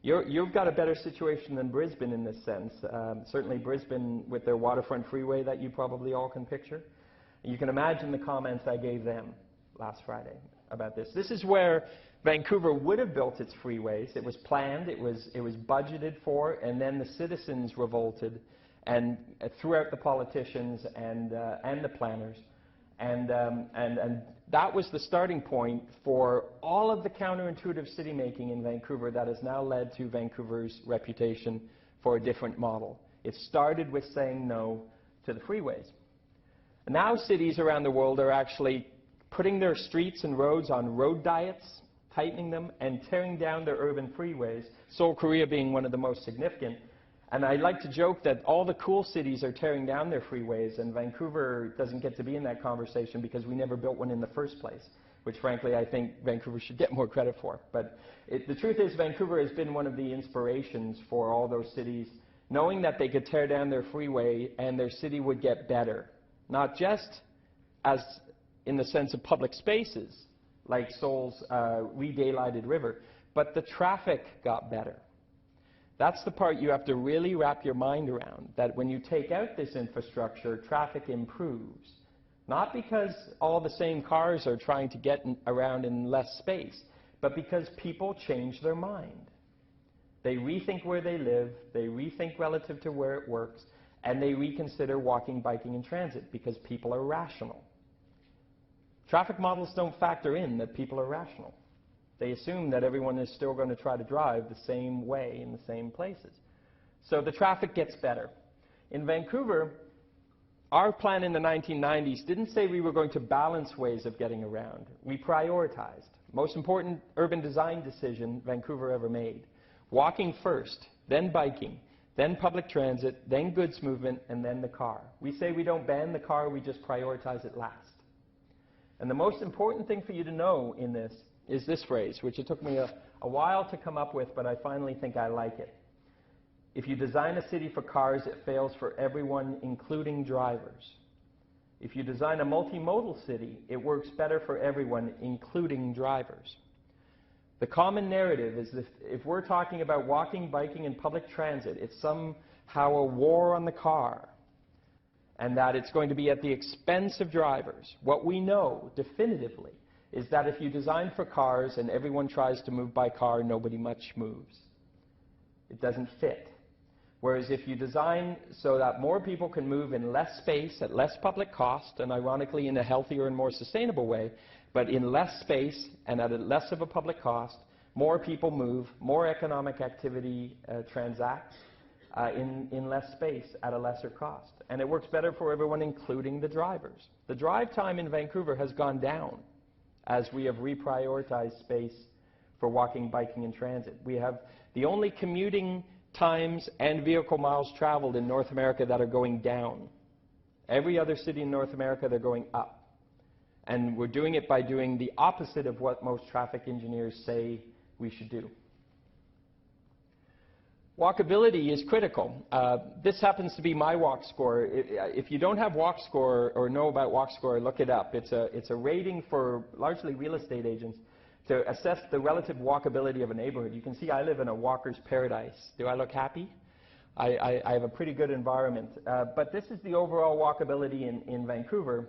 [SPEAKER 1] You've got a better situation than Brisbane in this sense. Certainly Brisbane with their waterfront freeway that you probably all can picture. You can imagine the comments I gave them last Friday about this. This is where Vancouver would have built its freeways. It was planned, it was budgeted for, and then the citizens revolted and threw out the politicians and the planners. And that was the starting point for all of the counterintuitive city making in Vancouver that has now led to Vancouver's reputation for a different model. It started with saying no to the freeways. And now cities around the world are actually putting their streets and roads on road diets, tightening them, and tearing down their urban freeways, Seoul, Korea being one of the most significant. And I like to joke that all the cool cities are tearing down their freeways, and Vancouver doesn't get to be in that conversation because we never built one in the first place, which frankly I think Vancouver should get more credit for. But the truth is Vancouver has been one of the inspirations for all those cities, knowing that they could tear down their freeway and their city would get better, not just as in the sense of public spaces, like Seoul's re-daylighted river, but the traffic got better. That's the part you have to really wrap your mind around, that when you take out this infrastructure, traffic improves. Not because all the same cars are trying to get around in less space, but because people change their mind. They rethink where they live, they rethink relative to where it works, and they reconsider walking, biking, and transit because people are rational. Traffic models don't factor in that people are rational. They assume that everyone is still going to try to drive the same way in the same places. So the traffic gets better. In Vancouver, our plan in the 1990s didn't say we were going to balance ways of getting around. We prioritized. Most important urban design decision Vancouver ever made. Walking first, then biking, then public transit, then goods movement, and then the car. We say we don't ban the car, we just prioritize it last. And the most important thing for you to know in this is this phrase, which it took me a while to come up with, but I finally think I like it. If you design a city for cars, it fails for everyone, including drivers. If you design a multimodal city, it works better for everyone, including drivers. The common narrative is that if we're talking about walking, biking, and public transit, it's somehow a war on the car, and that it's going to be at the expense of drivers. What we know definitively is that if you design for cars and everyone tries to move by car, nobody much moves. It doesn't fit. Whereas if you design so that more people can move in less space at less public cost, and ironically in a healthier and more sustainable way, but in less space and at a less of a public cost, more people move, more economic activity transacts in less space at a lesser cost. And it works better for everyone, including the drivers. The drive time in Vancouver has gone down as we have reprioritized space for walking, biking, and transit. We have the only commuting times and vehicle miles traveled in North America that are going down. Every other city in North America, they're going up. And we're doing it by doing the opposite of what most traffic engineers say we should do. Walkability is critical. This happens to be my walk score. If you don't have walk score or know about walk score, look it up. It's a rating for largely real estate agents to assess the relative walkability of a neighborhood. You can see I live in a walker's paradise. Do I look happy? I have a pretty good environment. But this is the overall walkability in Vancouver.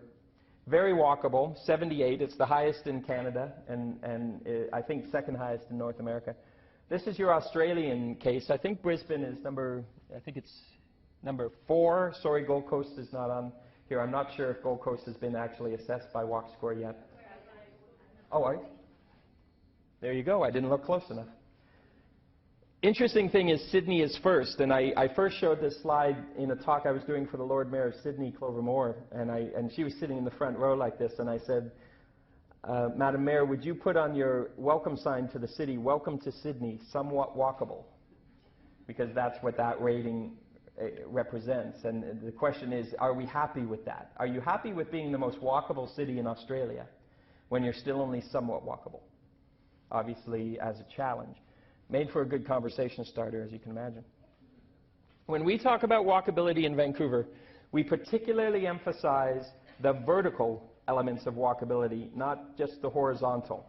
[SPEAKER 1] Very walkable, 78. It's the highest in Canada and I think second highest in North America. This is your Australian case. I think Brisbane is number 4. Sorry, Gold Coast is not on here. I'm not sure if Gold Coast has been actually assessed by walk score yet. Oh, all right. There you go. I didn't look close enough. Interesting thing is Sydney is first, and I first showed this slide in a talk I was doing for the Lord Mayor of Sydney, Clover Moore, and she was sitting in the front row like this, and I said, Madam Mayor, would you put on your welcome sign to the city, welcome to Sydney, somewhat walkable? Because that's what that rating represents. And the question is, are we happy with that? Are you happy with being the most walkable city in Australia when you're still only somewhat walkable? Obviously, as a challenge. Made for a good conversation starter, as you can imagine. When we talk about walkability in Vancouver, we particularly emphasize the vertical elements of walkability, not just the horizontal.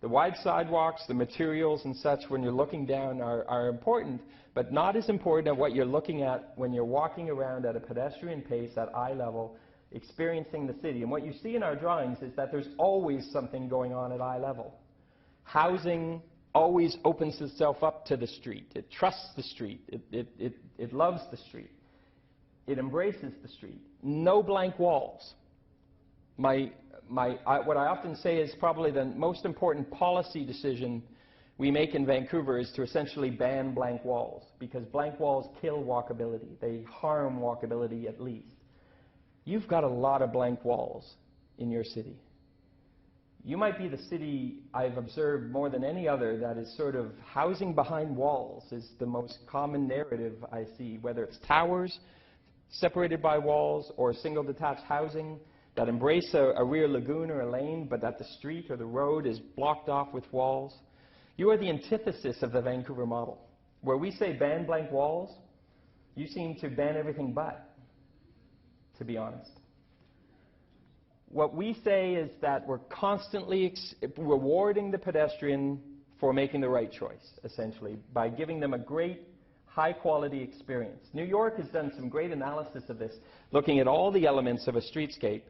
[SPEAKER 1] The wide sidewalks, the materials and such when you're looking down are important, but not as important as what you're looking at when you're walking around at a pedestrian pace at eye level, experiencing the city. And what you see in our drawings is that there's always something going on at eye level. Housing always opens itself up to the street. It trusts the street. It loves the street. It embraces the street. No blank walls. What I often say is probably the most important policy decision we make in Vancouver is to essentially ban blank walls, because blank walls kill walkability. They harm walkability at least. You've got a lot of blank walls in your city. You might be the city I've observed more than any other that is sort of housing behind walls is the most common narrative I see, whether it's towers separated by walls or single detached housing that embrace a rear lagoon or a lane, but that the street or the road is blocked off with walls. You are the antithesis of the Vancouver model. Where we say ban blank walls, you seem to ban everything but, to be honest. What we say is that we're constantly rewarding the pedestrian for making the right choice, essentially, by giving them a great, high-quality experience. New York has done some great analysis of this, looking at all the elements of a streetscape,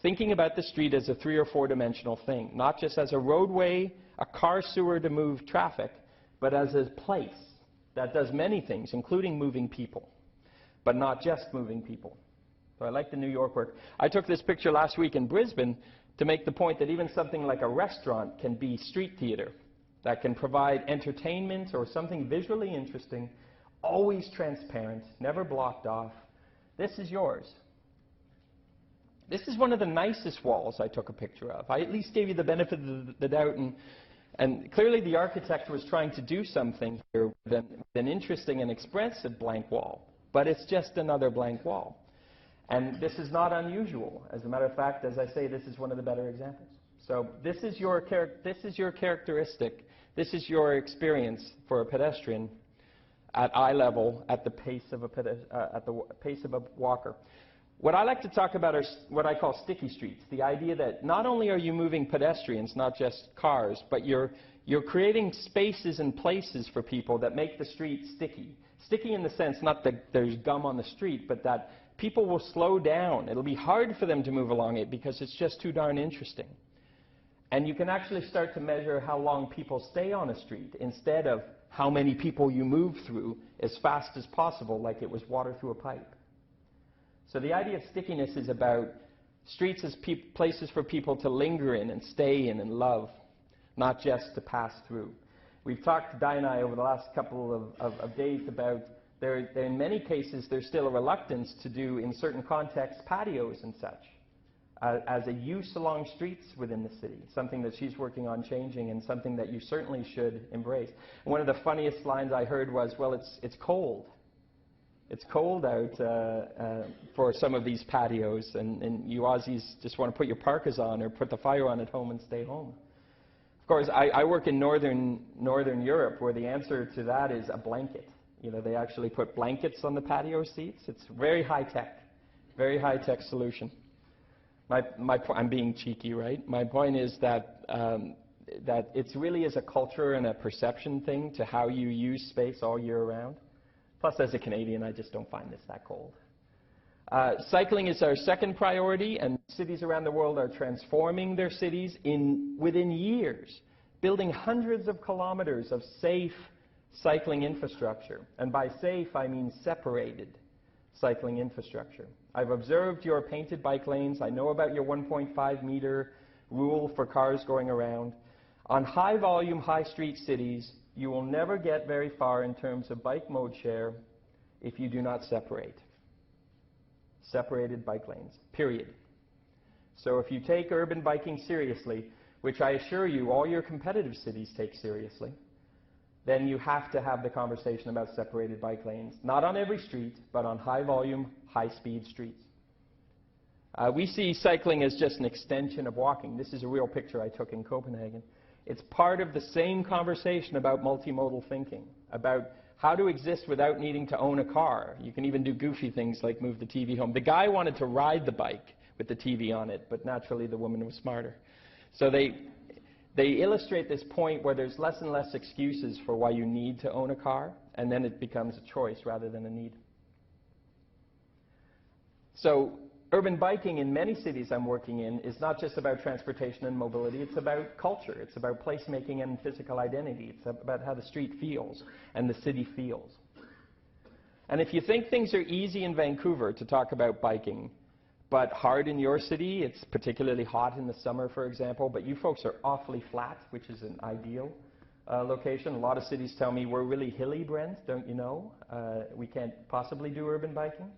[SPEAKER 1] thinking about the street as a 3- or 4-dimensional thing, not just as a roadway, a car sewer to move traffic, but as a place that does many things, including moving people, but not just moving people. So I like the New York work. I took this picture last week in Brisbane to make the point that even something like a restaurant can be street theater, that can provide entertainment or something visually interesting, always transparent, never blocked off. This is yours. This is one of the nicest walls I took a picture of. I at least gave you the benefit of the doubt, and clearly the architect was trying to do something here with an interesting and expressive blank wall, but it's just another blank wall. And this is not unusual. As a matter of fact, as I say, this is one of the better examples. So this is your characteristic. This is your experience for a pedestrian at eye level, at the pace of a walker. What I like to talk about are what I call sticky streets. The idea that not only are you moving pedestrians, not just cars, but you're creating spaces and places for people that make the street sticky. Sticky in the sense not that there's gum on the street, but that people will slow down. It'll be hard for them to move along it because it's just too darn interesting. And you can actually start to measure how long people stay on a street instead of how many people you move through as fast as possible, like it was water through a pipe. So the idea of stickiness is about streets as places for people to linger in and stay in and love, not just to pass through. We've talked, Di and I, over the last couple of days about in many cases there's still a reluctance to do, in certain contexts, patios and such as a use along streets within the city, something that she's working on changing and something that you certainly should embrace. And one of the funniest lines I heard was, well, it's cold. It's cold out for some of these patios, and you Aussies just want to put your parkas on or put the fire on at home and stay home. Of course, I work in northern Europe, where the answer to that is a blanket. You know, they actually put blankets on the patio seats. It's very high-tech solution. I'm being cheeky, right? My point is that that it really is a culture and a perception thing to how you use space all year round. Plus, as a Canadian, I just don't find this that cold. Cycling is our second priority, and cities around the world are transforming their cities within years, building hundreds of kilometers of safe cycling infrastructure. And by safe, I mean separated cycling infrastructure. I've observed your painted bike lanes. I know about your 1.5 meter rule for cars going around. On high volume, high street cities, you will never get very far in terms of bike mode share if you do not separate. Separated bike lanes, period. So if you take urban biking seriously, which I assure you all your competitive cities take seriously, then you have to have the conversation about separated bike lanes. Not on every street, but on high volume, high speed streets. We see cycling as just an extension of walking. This is a real picture I took in Copenhagen. It's part of the same conversation about multimodal thinking, about how to exist without needing to own a car. You can even do goofy things like move the TV home. The guy wanted to ride the bike with the TV on it, but naturally the woman was smarter. So they illustrate this point where there's less and less excuses for why you need to own a car, and then it becomes a choice rather than a need. So urban biking in many cities I'm working in is not just about transportation and mobility, it's about culture, it's about placemaking and physical identity, it's about how the street feels and the city feels. And if you think things are easy in Vancouver to talk about biking, but hard in your city, it's particularly hot in the summer, for example, but you folks are awfully flat, which is an ideal location. A lot of cities tell me we're really hilly, Brent, don't you know? We can't possibly do urban biking.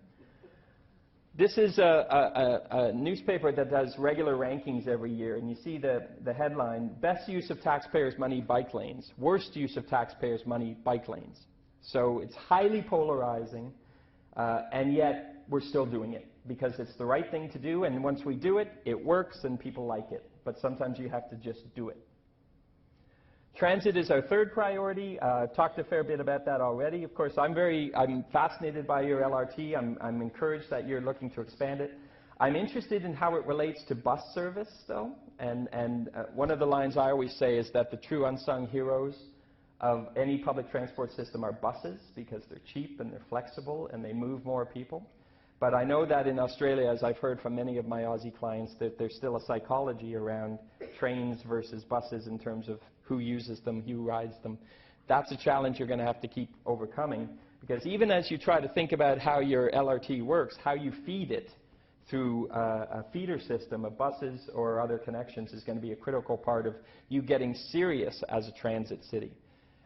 [SPEAKER 1] This is a newspaper that does regular rankings every year, and you see the headline, Best Use of Taxpayers' Money, Bike Lanes. Worst Use of Taxpayers' Money, Bike Lanes. So it's highly polarizing, and yet we're still doing it because it's the right thing to do, and once we do it, it works and people like it. But sometimes you have to just do it. Transit is our third priority. Talked a fair bit about that already. Of course, I'm fascinated by your LRT. I'm encouraged that you're looking to expand it. I'm interested in how it relates to bus service, though. And one of the lines I always say is that the true unsung heroes of any public transport system are buses, because they're cheap and they're flexible and they move more people. But I know that in Australia, as I've heard from many of my Aussie clients, that there's still a psychology around trains versus buses in terms of who uses them, who rides them. That's a challenge you're going to have to keep overcoming, because even as you try to think about how your LRT works, how you feed it through a feeder system of buses or other connections is going to be a critical part of you getting serious as a transit city.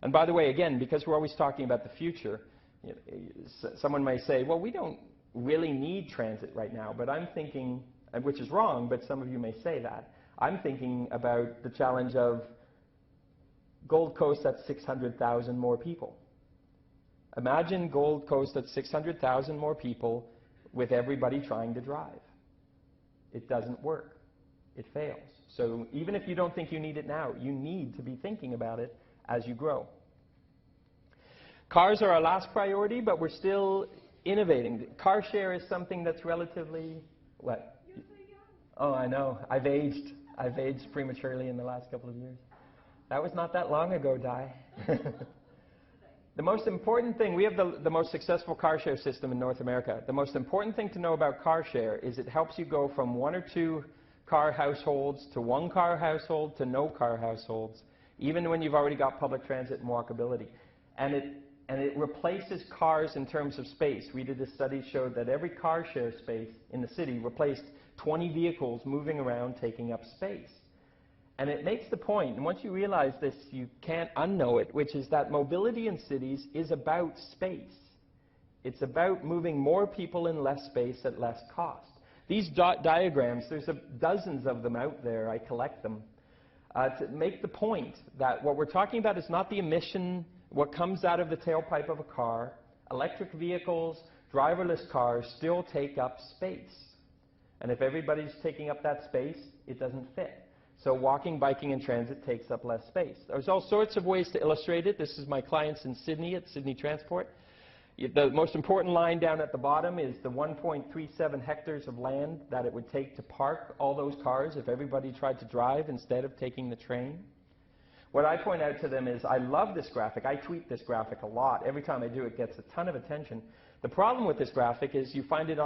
[SPEAKER 1] And by the way, again, because we're always talking about the future, you know, someone may say, well, we don't really need transit right now, but I'm thinking, which is wrong, but some of you may say that, I'm thinking about the challenge of Gold Coast at 600,000 more people. Imagine Gold Coast at 600,000 more people with everybody trying to drive. It doesn't work. It fails. So even if you don't think you need it now, you need to be thinking about it as you grow. Cars are our last priority, but we're still innovating. Car share is something that's relatively, what? You're so young. Oh, I know. I've aged prematurely in the last couple of years. That was not that long ago, Di. The most important thing, we have the most successful car share system in North America. The most important thing to know about car share is it helps you go from 1 or 2 car households to 1 car household to no car households, even when you've already got public transit and walkability. And it replaces cars in terms of space. We did a study showed that every car share space in the city replaced 20 vehicles moving around taking up space. And it makes the point, and once you realize this, you can't unknow it, which is that mobility in cities is about space. It's about moving more people in less space at less cost. These diagrams, there's dozens of them out there, I collect them, to make the point that what we're talking about is not the emission, what comes out of the tailpipe of a car. Electric vehicles, driverless cars still take up space. And if everybody's taking up that space, it doesn't fit. So walking, biking, and transit takes up less space. There's all sorts of ways to illustrate it. This is my clients in Sydney at Sydney Transport. The most important line down at the bottom is the 1.37 hectares of land that it would take to park all those cars if everybody tried to drive instead of taking the train. What I point out to them is, I love this graphic. I tweet this graphic a lot. Every time I do, it gets a ton of attention. The problem with this graphic is you find it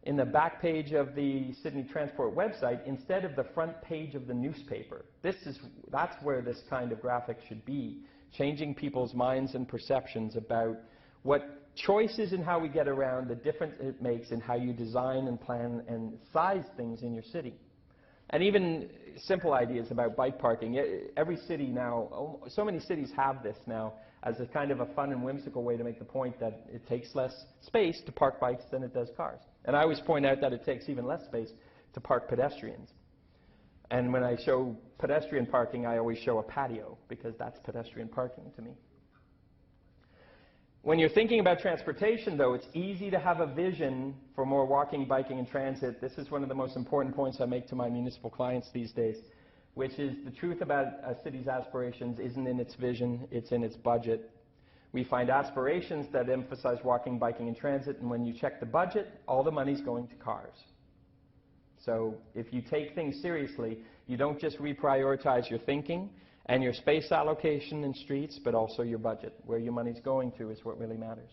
[SPEAKER 1] in the back page of the Sydney Transport website instead of the front page of the newspaper. That's where this kind of graphic should be, changing people's minds and perceptions about what choices and how we get around, the difference it makes in how you design and plan and size things in your city. And even simple ideas about bike parking. Every city now, so many cities have this now as a kind of a fun and whimsical way to make the point that it takes less space to park bikes than it does cars. And I always point out that it takes even less space to park pedestrians. And when I show pedestrian parking, I always show a patio, because that's pedestrian parking to me. When you're thinking about transportation, though, it's easy to have a vision for more walking, biking, and transit. This is one of the most important points I make to my municipal clients these days, which is the truth about a city's aspirations isn't in its vision, it's in its budget. We find aspirations that emphasize walking, biking, and transit, and when you check the budget, all the money's going to cars. So if you take things seriously, you don't just reprioritize your thinking and your space allocation in streets, but also your budget. Where your money's going to is what really matters.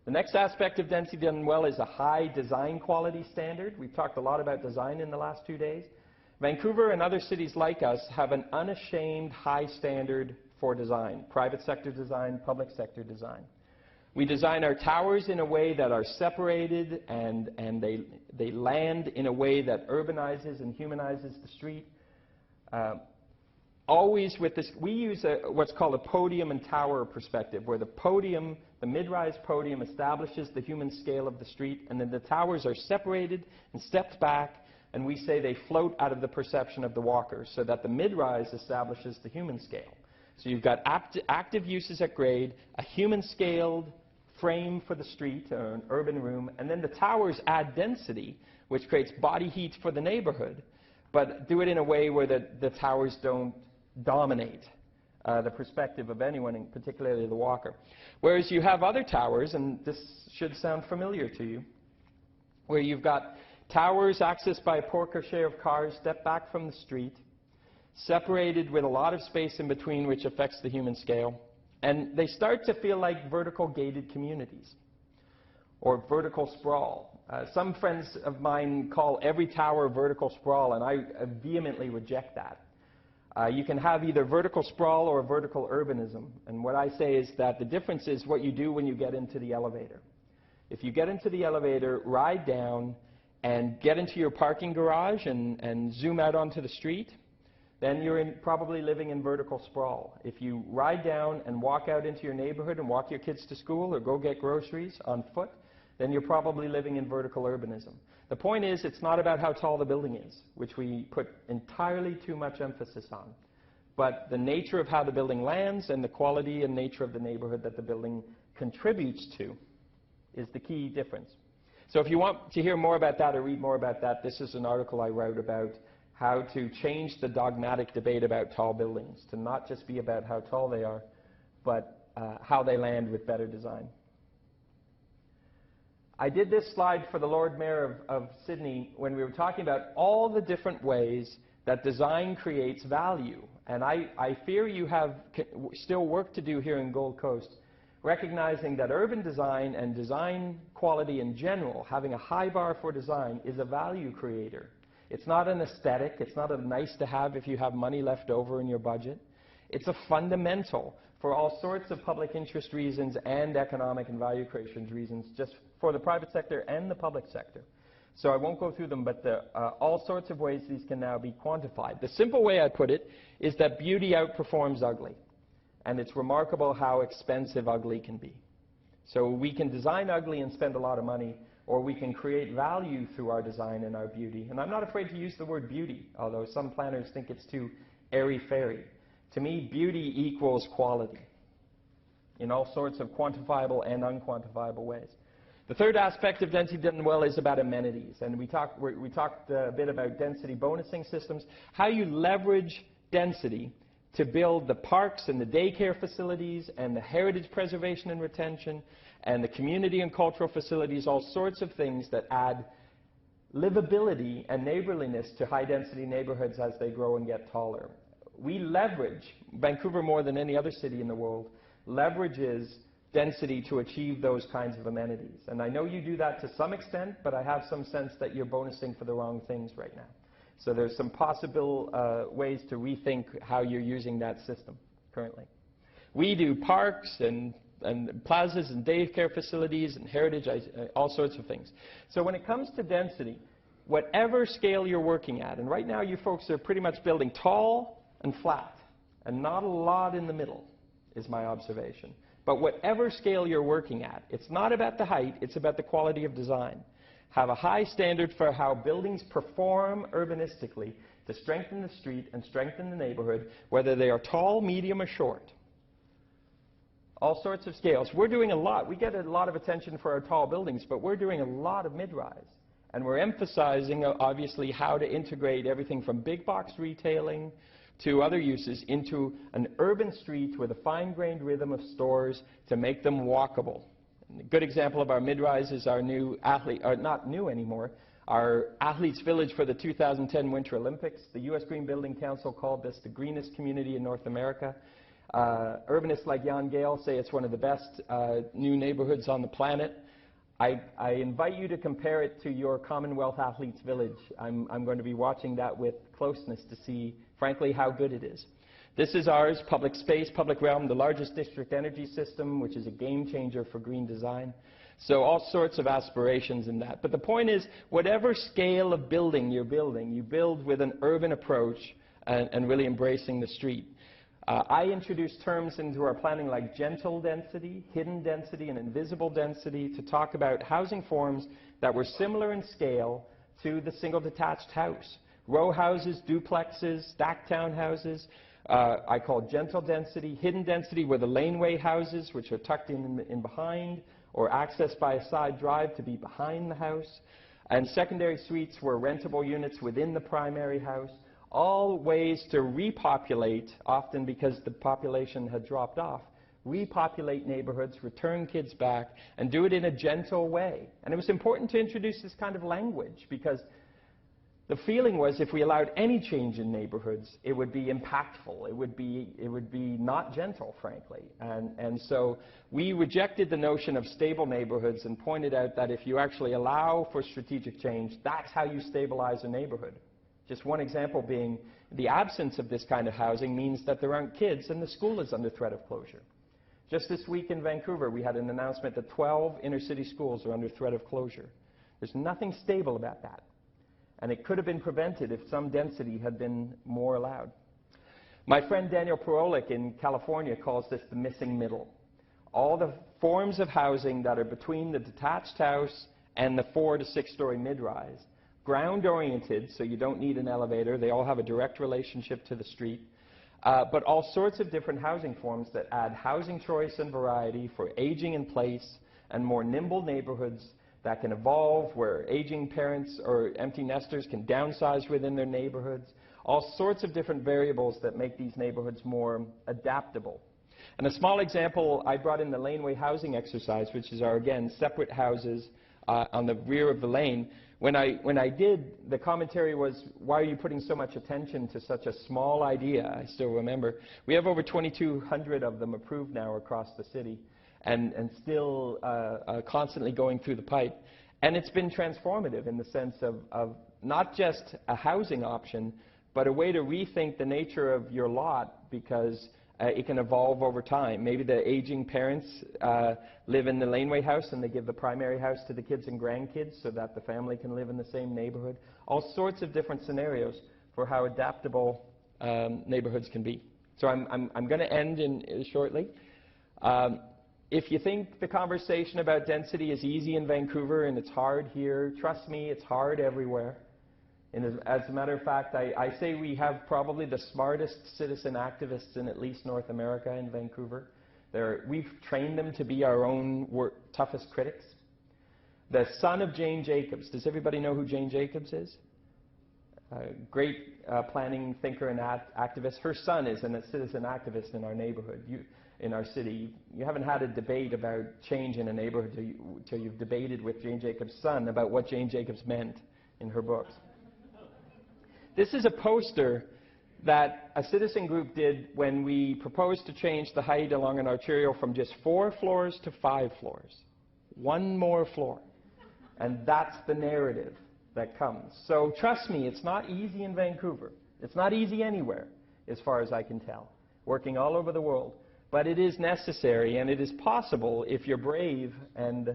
[SPEAKER 1] The next aspect of density done well is a high design quality standard. We've talked a lot about design in the last 2 days. Vancouver and other cities like us have an unashamed high standard for design, private sector design, public sector design. We design our towers in a way that are separated and they land in a way that urbanizes and humanizes the street. Always with this, we use what's called a podium and tower perspective, where the podium, the mid-rise podium, establishes the human scale of the street, and then the towers are separated and stepped back, and we say they float out of the perception of the walker, so that the mid-rise establishes the human scale. So you've got active uses at grade, a human-scaled frame for the street, or an urban room, and then the towers add density, which creates body heat for the neighborhood, but do it in a way where the towers don't dominate the perspective of anyone, and particularly the walker. Whereas you have other towers, and this should sound familiar to you, where you've got towers accessed by a porker share of cars, step back from the street, separated with a lot of space in between, which affects the human scale. And they start to feel like vertical gated communities, or vertical sprawl. Some friends of mine call every tower vertical sprawl, and I vehemently reject that. You can have either vertical sprawl or vertical urbanism. And what I say is that the difference is what you do when you get into the elevator. If you get into the elevator, ride down, and get into your parking garage and zoom out onto the street, then you're probably living in vertical sprawl. If you ride down and walk out into your neighborhood and walk your kids to school or go get groceries on foot, then you're probably living in vertical urbanism. The point is, it's not about how tall the building is, which we put entirely too much emphasis on, but the nature of how the building lands and the quality and nature of the neighborhood that the building contributes to is the key difference. So if you want to hear more about that or read more about that, this is an article I wrote about how to change the dogmatic debate about tall buildings, to not just be about how tall they are, but how they land with better design. I did this slide for the Lord Mayor of Sydney when we were talking about all the different ways that design creates value. And I fear you have still work to do here in Gold Coast, recognizing that urban design and design quality in general, having a high bar for design, is a value creator. It's not an aesthetic. It's not a nice to have if you have money left over in your budget. It's a fundamental for all sorts of public interest reasons and economic and value creation reasons, just for the private sector and the public sector. So I won't go through them, but all sorts of ways these can now be quantified. The simple way I put it is that beauty outperforms ugly. And it's remarkable how expensive ugly can be. So we can design ugly and spend a lot of money, or we can create value through our design and our beauty. And I'm not afraid to use the word beauty, although some planners think it's too airy-fairy. To me, beauty equals quality in all sorts of quantifiable and unquantifiable ways. The third aspect of density done well is about amenities. And we talked a bit about density bonusing systems, how you leverage density to build the parks and the daycare facilities and the heritage preservation and retention and the community and cultural facilities, all sorts of things that add livability and neighborliness to high-density neighborhoods as they grow and get taller. We leverage, Vancouver more than any other city in the world, leverages density to achieve those kinds of amenities. And I know you do that to some extent, but I have some sense that you're bonusing for the wrong things right now. So there's some possible ways to rethink how you're using that system currently. We do parks and plazas and daycare facilities and heritage, all sorts of things. So when it comes to density, whatever scale you're working at, and right now you folks are pretty much building tall and flat, and not a lot in the middle, is my observation. But whatever scale you're working at, it's not about the height, it's about the quality of design. Have a high standard for how buildings perform urbanistically to strengthen the street and strengthen the neighborhood, whether they are tall, medium, or short. All sorts of scales. We're doing a lot. We get a lot of attention for our tall buildings, but we're doing a lot of mid-rise. And we're emphasizing, obviously, how to integrate everything from big box retailing to other uses into an urban street with a fine-grained rhythm of stores to make them walkable. And a good example of our mid-rise is our new not new anymore, our Athletes Village for the 2010 Winter Olympics. The U.S. Green Building Council called this the greenest community in North America. Urbanists like Jan Gale say it's one of the best new neighborhoods on the planet. I invite you to compare it to your Commonwealth Athletes Village. I'm going to be watching that with closeness to see, frankly, how good it is. This is ours, public space, public realm, the largest district energy system, which is a game changer for green design. So all sorts of aspirations in that. But the point is, whatever scale of building you're building, you build with an urban approach and really embracing the street. I introduced terms into our planning like gentle density, hidden density, and invisible density to talk about housing forms that were similar in scale to the single detached house. Row houses, duplexes, stacked townhouses. I call gentle density. Hidden density were the laneway houses, which are tucked in behind or accessed by a side drive to be behind the house. And secondary suites were rentable units within the primary house. All ways to repopulate, often because the population had dropped off, repopulate neighborhoods, return kids back, and do it in a gentle way. And it was important to introduce this kind of language because the feeling was if we allowed any change in neighborhoods, it would be impactful. It would be not gentle, frankly. And so we rejected the notion of stable neighborhoods and pointed out that if you actually allow for strategic change, that's how you stabilize a neighborhood. Just one example being the absence of this kind of housing means that there aren't kids and the school is under threat of closure. Just this week in Vancouver, we had an announcement that 12 inner-city schools are under threat of closure. There's nothing stable about that. And it could have been prevented if some density had been more allowed. My friend Daniel Perolik in California calls this the missing middle. All the forms of housing that are between the detached house and the 4 to 6 story mid-rise, ground-oriented, so you don't need an elevator. They all have a direct relationship to the street. But all sorts of different housing forms that add housing choice and variety for aging in place and more nimble neighborhoods that can evolve, where aging parents or empty nesters can downsize within their neighborhoods. All sorts of different variables that make these neighborhoods more adaptable. And a small example, I brought in the laneway housing exercise, which is our, again, separate houses on the rear of the lane. When I did, the commentary was, why are you putting so much attention to such a small idea? I still remember. We have over 2,200 of them approved now across the city and still constantly going through the pipe. And it's been transformative in the sense of not just a housing option, but a way to rethink the nature of your lot because it can evolve over time. Maybe the aging parents live in the laneway house and they give the primary house to the kids and grandkids so that the family can live in the same neighborhood. All sorts of different scenarios for how adaptable neighborhoods can be. So I'm going to end shortly. If you think the conversation about density is easy in Vancouver and it's hard here, trust me, it's hard everywhere. And as a matter of fact, I say we have probably the smartest citizen activists in at least North America in Vancouver. We've trained them to be our own toughest critics. The son of Jane Jacobs. Does everybody know who Jane Jacobs is? A great planning thinker and activist. Her son is a citizen activist in our neighborhood, in our city. You haven't had a debate about change in a neighborhood till you've debated with Jane Jacobs' son about what Jane Jacobs meant in her books. This is a poster that a citizen group did when we proposed to change the height along an arterial from just 4 floors to 5 floors. 1 more floor. And that's the narrative that comes. So trust me, it's not easy in Vancouver. It's not easy anywhere, as far as I can tell, working all over the world. But it is necessary, and it is possible if you're brave and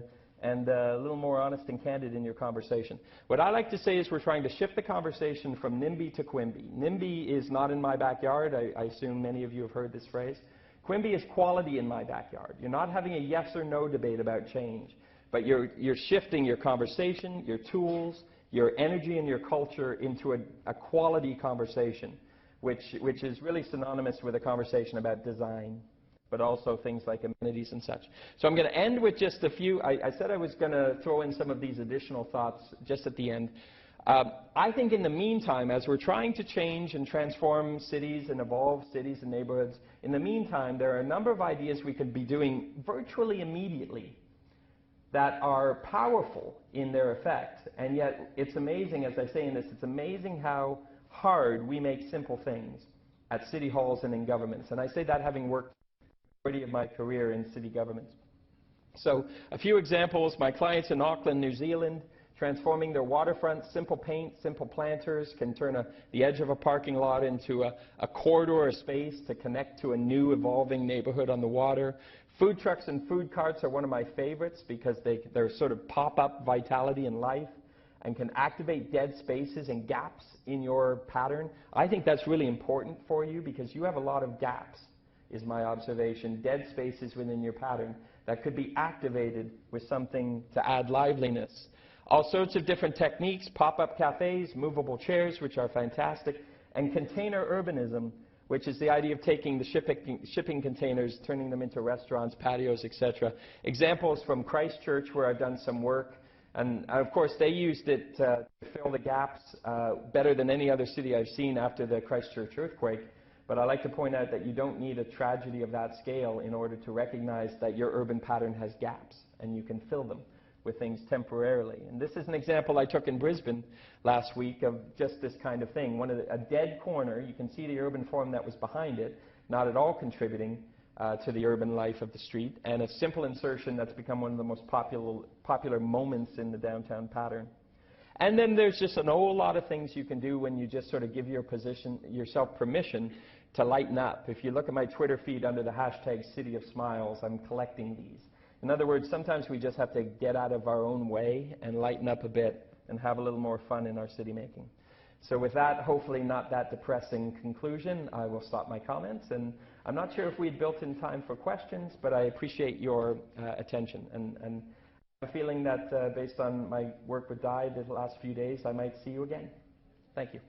[SPEAKER 1] a little more honest and candid in your conversation. What I like to say is we're trying to shift the conversation from NIMBY to QUIMBY. NIMBY is not in my backyard. I assume many of you have heard this phrase. QUIMBY is quality in my backyard. You're not having a yes or no debate about change, but you're shifting your conversation, your tools, your energy and your culture into a quality conversation, which is really synonymous with a conversation about design. but also things like amenities and such. So I'm going to end with just a few. I said I was going to throw in some of these additional thoughts just at the end. I think in the meantime, as we're trying to change and transform cities and evolve cities and neighborhoods, in the meantime, there are a number of ideas we could be doing virtually immediately that are powerful in their effect. And yet, it's amazing, as I say in this, it's amazing how hard we make simple things at city halls and in governments. And I say that having worked the majority of my career in city governments. So a few examples, my clients in Auckland, New Zealand, transforming their waterfront, simple paint, simple planters can turn the edge of a parking lot into a corridor, a space to connect to a new evolving neighborhood on the water. Food trucks and food carts are one of my favorites because they're sort of pop-up vitality and life and can activate dead spaces and gaps in your pattern. I think that's really important for you because you have a lot of gaps, is my observation, dead spaces within your pattern that could be activated with something to add liveliness. All sorts of different techniques, pop-up cafes, movable chairs, which are fantastic, and container urbanism, which is the idea of taking the shipping containers, turning them into restaurants, patios, etc. Examples from Christchurch, where I've done some work, and of course they used it to fill the gaps better than any other city I've seen after the Christchurch earthquake. But I like to point out that you don't need a tragedy of that scale in order to recognize that your urban pattern has gaps, and you can fill them with things temporarily. And this is an example I took in Brisbane last week of just this kind of thing. A dead corner, you can see the urban form that was behind it, not at all contributing to the urban life of the street, and a simple insertion that's become one of the most popular moments in the downtown pattern. And then there's just an whole lot of things you can do when you just sort of give yourself permission to lighten up. If you look at my Twitter feed under the hashtag City of Smiles, I'm collecting these. In other words, sometimes we just have to get out of our own way and lighten up a bit and have a little more fun in our city making. So with that, hopefully not that depressing conclusion, I will stop my comments. And I'm not sure if we'd built in time for questions, but I appreciate your attention. And I have a feeling that based on my work with Di the last few days, I might see you again. Thank you.